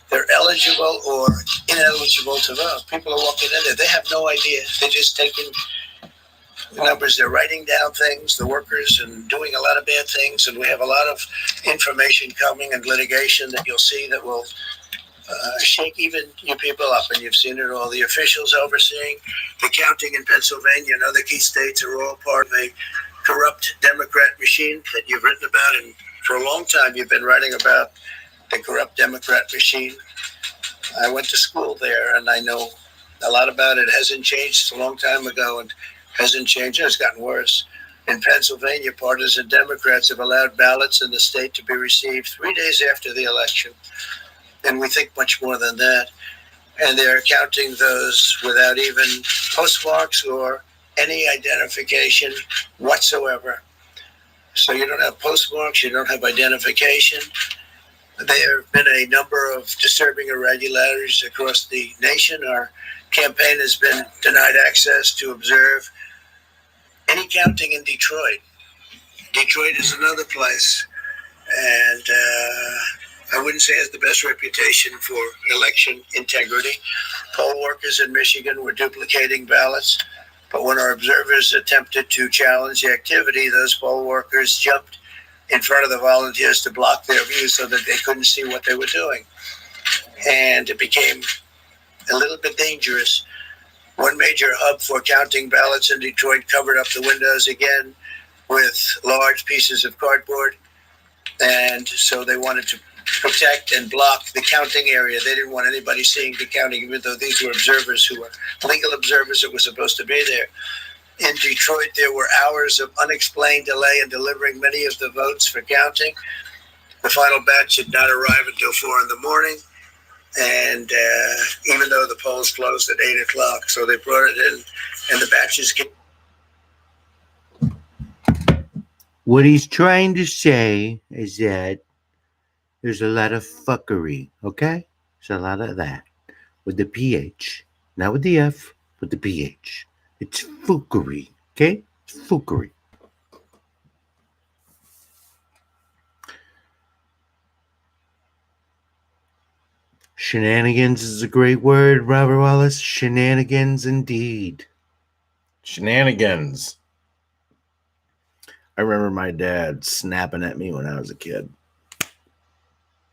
they're eligible or ineligible to vote. People are walking in there. They have no idea. They're just taking the numbers. They're writing down things, the workers, and doing a lot of bad things. And we have a lot of information coming and litigation that you'll see that will shake even you people up. And you've seen it all. The officials overseeing the counting in Pennsylvania and other key states are all part of a corrupt Democrat machine that you've written about, and for a long time you've been writing about the corrupt Democrat machine. I went to school there, and I know a lot about it. It hasn't changed. It's a long time ago, and hasn't changed. It's gotten worse. In Pennsylvania, partisan Democrats have allowed ballots in the state to be received 3 days after the election, and we think much more than that. And they're counting those without even postmarks or any identification whatsoever. So you don't have postmarks, you don't have identification. There have been a number of disturbing irregularities across the nation. Our campaign has been denied access to observe any counting in Detroit. Detroit is another place, and I wouldn't say it has the best reputation for election integrity. Poll workers in Michigan were duplicating ballots. But when our observers attempted to challenge the activity, those poll workers jumped in front of the volunteers to block their view so that they couldn't see what they were doing. And it became a little bit dangerous. One major hub for counting ballots in Detroit covered up the windows again with large pieces of cardboard. And so they wanted to protect and block the counting area. They didn't want anybody seeing the counting, even though these were observers who were legal observers that were supposed to be there. In Detroit, there were hours of unexplained delay in delivering many of the votes for counting. The final batch did not arrive until 4 in the morning, and even though the polls closed at 8 o'clock, so they brought it in, and the batches came. What he's trying to say is that there's a lot of fuckery, okay? There's a lot of that with the PH. Not with the F, with the PH. It's fuckery, okay? It's fuckery. Shenanigans is a great word, Robert Wallace. Shenanigans indeed. Shenanigans. I remember my dad snapping at me when I was a kid.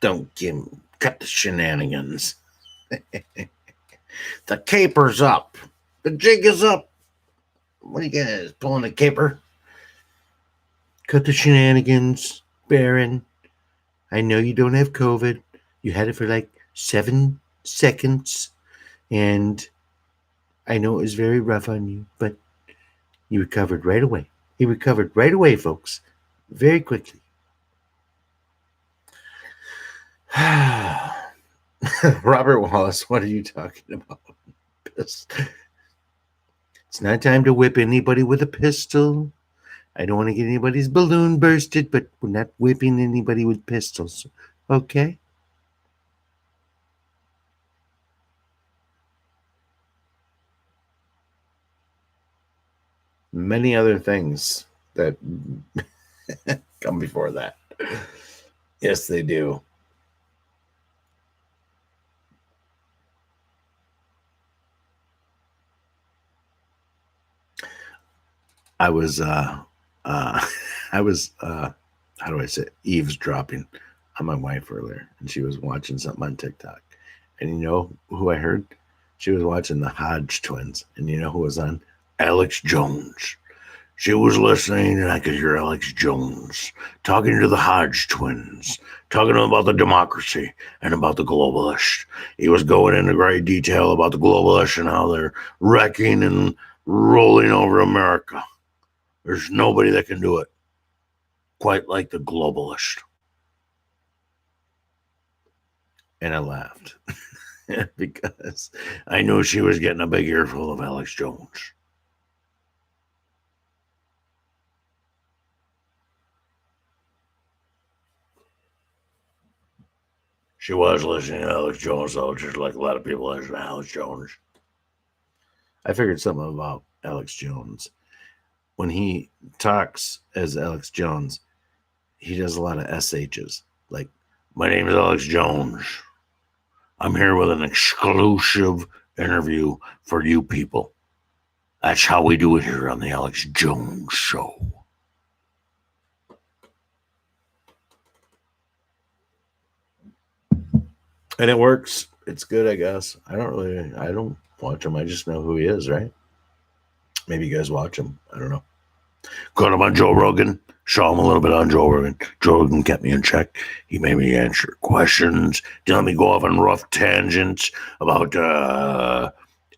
Don't cut the shenanigans. The caper's up. The jig is up. What are you guys pulling a caper? Cut the shenanigans, Baron. I know you don't have COVID. You had it for like 7 seconds. And I know it was very rough on you, but you recovered right away. He recovered right away, folks. Very quickly. Robert Wallace, what are you talking about? It's not time to whip anybody with a pistol. I don't want to get anybody's balloon bursted, but we're not whipping anybody with pistols. Okay? many other things that come before that. Yes, they do. I was I was how do I say it? Eavesdropping on my wife earlier, and she was watching something on TikTok. And you know who I heard? She was watching the Hodge twins, and you know who was on? Alex Jones. She was listening, and I could hear Alex Jones talking to the Hodge twins, talking to them about the democracy and about the globalists. He was going into great detail about the globalists and how they're wrecking and rolling over America. There's nobody that can do it quite like the globalist. And I laughed because I knew she was getting a big earful of Alex Jones. She was listening to Alex Jones, though, just like a lot of people listen to Alex Jones. I figured something about Alex Jones. When he talks as Alex Jones, he does a lot of SHs. Like, my name is Alex Jones. I'm here with an exclusive interview for you people. That's how we do it here on the Alex Jones Show. And it works. It's good, I guess. I don't watch him. I just know who he is, right? Maybe you guys watch him. I don't know. Caught him on Joe Rogan. Saw him a little bit on Joe Rogan. Joe Rogan kept me in check. He made me answer questions. Didn't let me go off on rough tangents about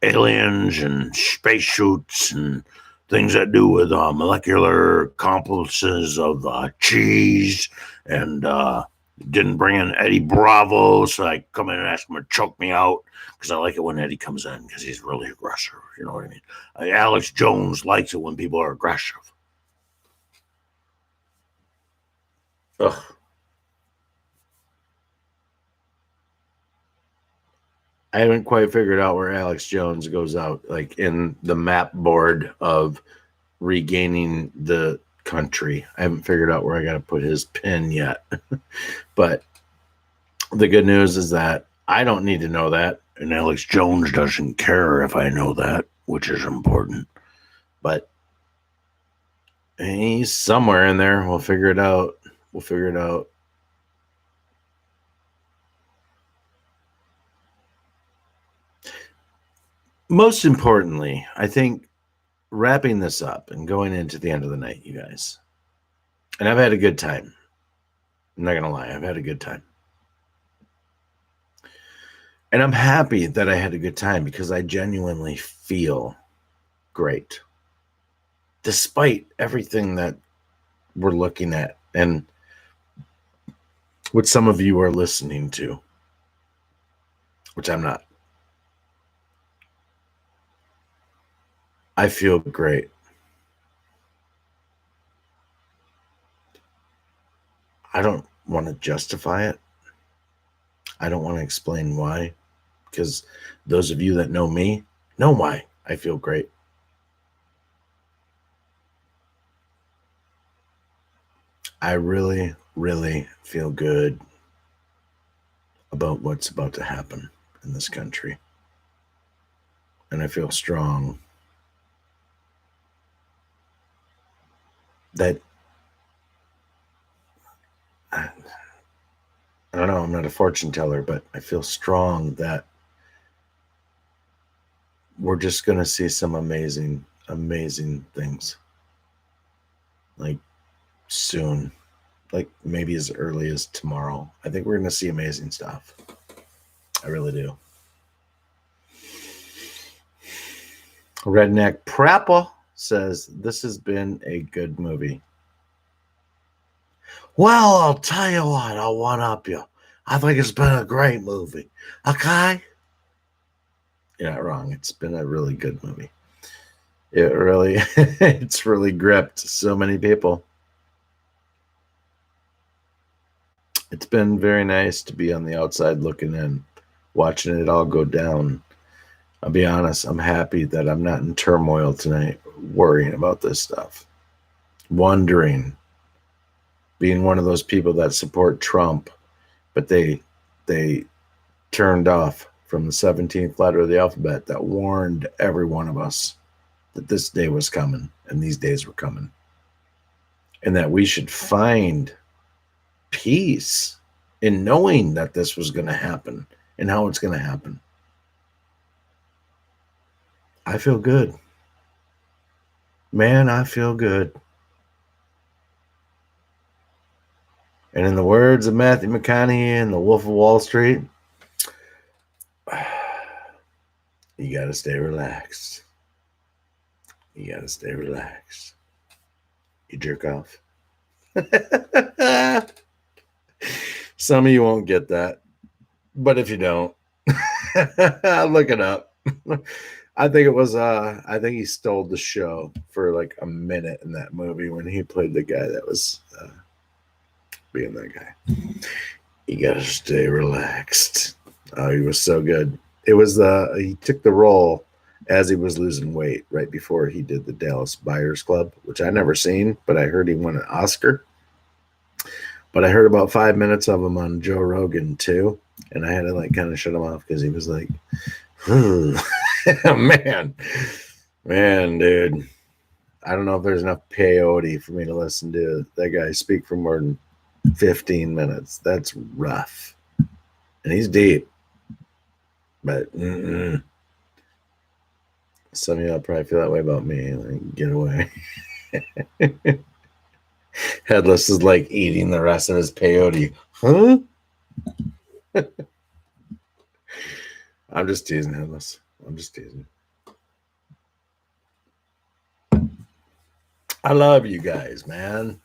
aliens and spacesuits and things that do with molecular complexes of cheese, and didn't bring in Eddie Bravo, so I come in and ask him to choke me out because I like it when Eddie comes in because he's really aggressive. You know what I mean? Alex Jones likes it when people are aggressive. Ugh. I haven't quite figured out where Alex Jones goes out, like in the map board of regaining the country. I haven't figured out where I got to put his pin yet. But the good news is that I don't need to know that, and Alex Jones doesn't care if I know that, which is important. But he's somewhere in there. We'll figure it out. Most importantly, I think wrapping this up and going into the end of the night, you guys, and I've had a good time. I'm not going to lie. I've had a good time. And I'm happy that I had a good time because I genuinely feel great. Despite everything that we're looking at and what some of you are listening to, which I'm not. I feel great. I don't want to justify it. I don't want to explain why, because those of you that know me know why I feel great. I really, really feel good about what's about to happen in this country. And I feel strong that I don't know, I'm not a fortune teller, but I feel strong that we're just going to see some amazing, amazing things. Like soon, like maybe as early as tomorrow. I think we're going to see amazing stuff. I really do. Redneck Prappa says, this has been a good movie. Well, I'll tell you what, I'll one up you. I think it's been a great movie. Okay? You're not wrong. It's been a really good movie. It's really gripped so many people. It's been very nice to be on the outside looking in, watching it all go down. I'll be honest, I'm happy that I'm not in turmoil tonight, worrying about this stuff, wondering, being one of those people that support Trump, but they turned off from the 17th letter of the alphabet that warned every one of us that this day was coming and these days were coming, and that we should find peace in knowing that this was going to happen and how it's going to happen. I feel good. Man, I feel good. And in the words of Matthew McConaughey in The Wolf of Wall Street, you got to stay relaxed. You got to stay relaxed. You jerk off. Some of you won't get that. But if you don't, look it up. I think it was I think he stole the show for like a minute in that movie when he played the guy that was being that guy. You gotta stay relaxed. Oh, he was so good. It was he took the role as he was losing weight right before he did the Dallas Buyers Club, which I never seen, but I heard he won an Oscar. But I heard about 5 minutes of him on Joe Rogan too, and I had to like kind of shut him off because he was like, man, dude. I don't know if there's enough peyote for me to listen to that guy speak for more than 15 minutes. That's rough. And he's deep. But some of y'all probably feel that way about me. Like, get away. Headless is like eating the rest of his peyote. Huh? I'm just teasing, Headless. I'm just teasing. I love you guys, man.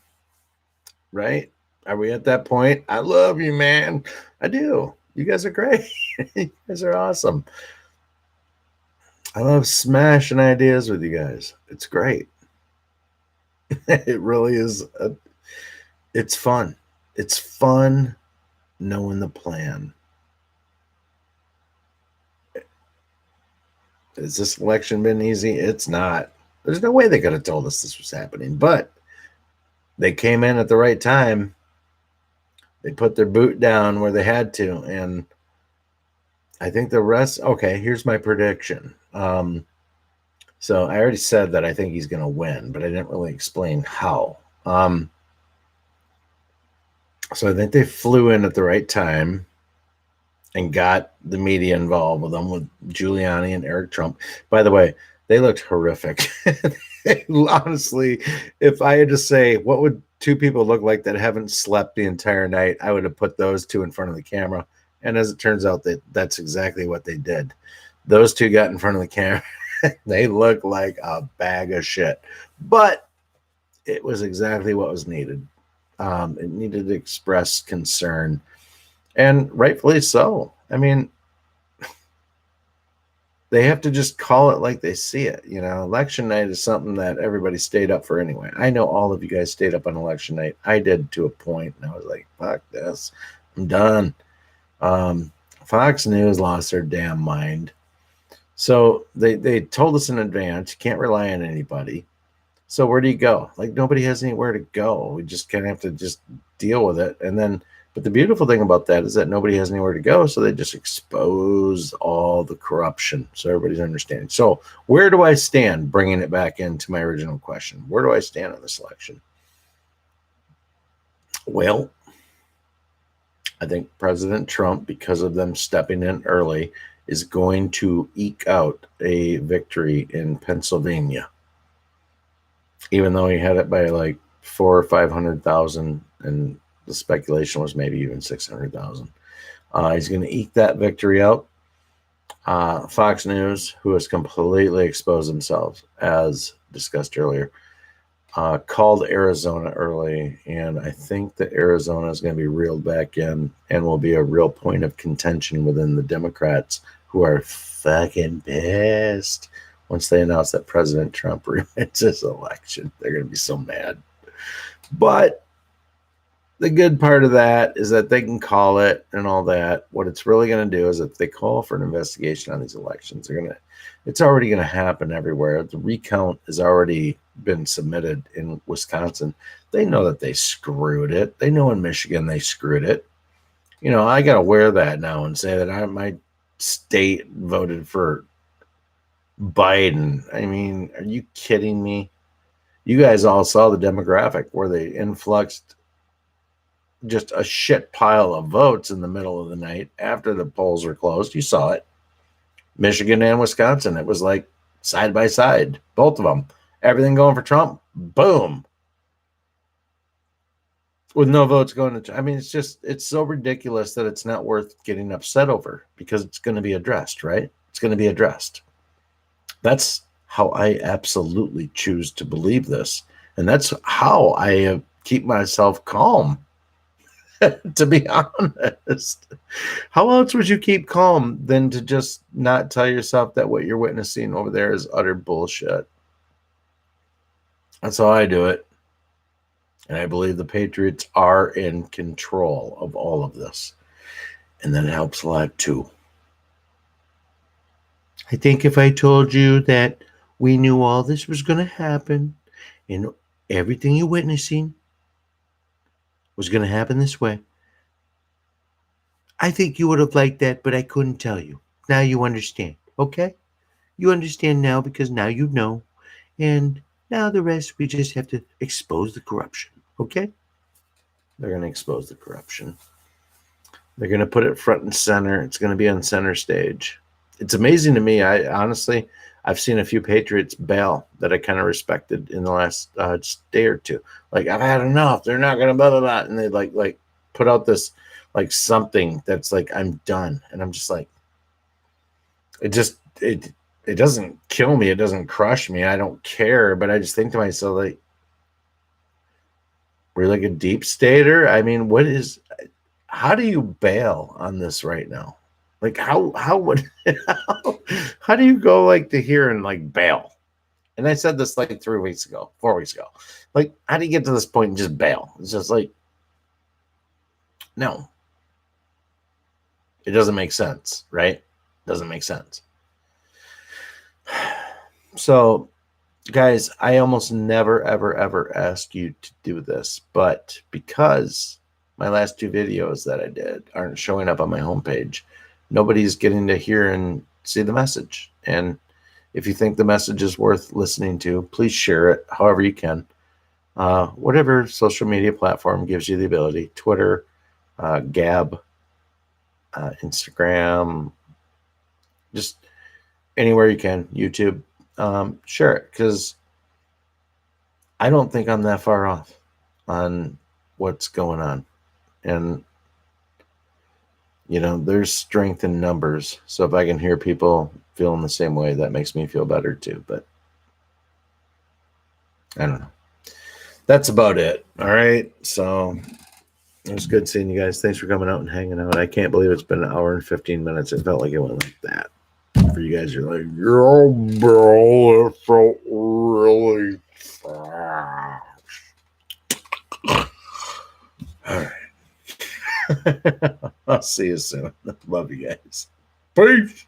Right? Are we at that point? I love you, man. I do. You guys are great. You guys are awesome. I love smashing ideas with you guys. It's great. It really is. It's fun. It's fun knowing the plan. Has this election been easy? It's not. There's no way they could have told us this was happening, but they came in at the right time. They put their boot down where they had to, and I think the rest. Okay, here's my prediction. So I already said that I think he's going to win, but I didn't really explain how. So I think they flew in at the right time and got the media involved with them, with Giuliani and Eric Trump. By the way, they looked horrific. Honestly, if I had to say what would two people look like that haven't slept the entire night, I would have put those two in front of the camera. And as it turns out, that's exactly what they did. Those two got in front of the camera. They look like a bag of shit. But it was exactly what was needed. It needed to express concern. And rightfully so. I mean, they have to just call it like they see it. You know, election night is something that everybody stayed up for anyway. I know all of you guys stayed up on election night. I did to a point, and I was like, fuck this. I'm done. Fox News lost their damn mind. So they told us in advance, you can't rely on anybody. So where do you go? Like, nobody has anywhere to go. We just kind of have to just deal with it. And then, but the beautiful thing about that is that nobody has anywhere to go. So they just expose all the corruption. So everybody's understanding. So where do I stand, bringing it back into my original question? Where do I stand on this election? Well, I think President Trump, because of them stepping in early, is going to eke out a victory in Pennsylvania. Even though he had it by like 400,000 or 500,000, and the speculation was maybe even 600,000. He's going to eke that victory out. Fox News, who has completely exposed themselves, as discussed earlier, called Arizona early, and I think that Arizona is going to be reeled back in and will be a real point of contention within the Democrats, who are fucking pissed once they announce that President Trump wins this election. They're going to be so mad. But the good part of that is that they can call it and all that. What it's really going to do is if they call for an investigation on these elections, it's already going to happen everywhere. The recount has already been submitted in Wisconsin. They know that they screwed it. They know in Michigan they screwed it. You know, I got to wear that now and say that my state voted for Biden. I mean, are you kidding me? You guys all saw the demographic where they influxed just a shit pile of votes in the middle of the night after the polls were closed. You saw it. Michigan and Wisconsin. It was like side by side, both of them. Everything going for Trump. Boom. With no votes going to, I mean, it's so ridiculous that it's not worth getting upset over because it's going to be addressed, right? It's going to be addressed. That's how I absolutely choose to believe this. And that's how I keep myself calm. To be honest, how else would you keep calm than to just not tell yourself that what you're witnessing over there is utter bullshit? That's how I do it. And I believe the Patriots are in control of all of this. And that helps a lot too. I think if I told you that we knew all this was going to happen and everything you're witnessing was going to happen this way, I think you would have liked that, but I couldn't tell you. Now you understand, okay? You understand now because now you know. And now the rest, we just have to expose the corruption, okay? They're going to expose the corruption. They're going to put it front and center. It's going to be on center stage. It's amazing to me. I've seen a few Patriots bail that I kind of respected in the last day or two. Like, I've had enough. They're not going to blah, blah, blah. And they like put out this like something that's like, I'm done. And I'm just like, it doesn't kill me. It doesn't crush me. I don't care. But I just think to myself, like, we're like a deep stater. I mean, how do you bail on this right now? Like how do you go like to here and like bail? And I said this like 4 weeks ago. Like, how do you get to this point and just bail? It's just like, no. It doesn't make sense, right? Doesn't make sense. So, guys, I almost never, ever, ever ask you to do this, but because my last 2 videos that I did aren't showing up on my homepage, nobody's getting to hear and see the message. And if you think the message is worth listening to, please share it however you can. Whatever social media platform gives you the ability, Twitter, Gab, Instagram, just anywhere you can, YouTube, share it, because I don't think I'm that far off on what's going on. And you know, there's strength in numbers. So if I can hear people feeling the same way, that makes me feel better too. But I don't know. That's about it. All right. So it was good seeing you guys. Thanks for coming out and hanging out. I can't believe it's been an hour and 15 minutes. It felt like it went like that. For you guys, you're like, yo, bro, it felt really fast. All right. I'll see you soon. Love you guys. Peace.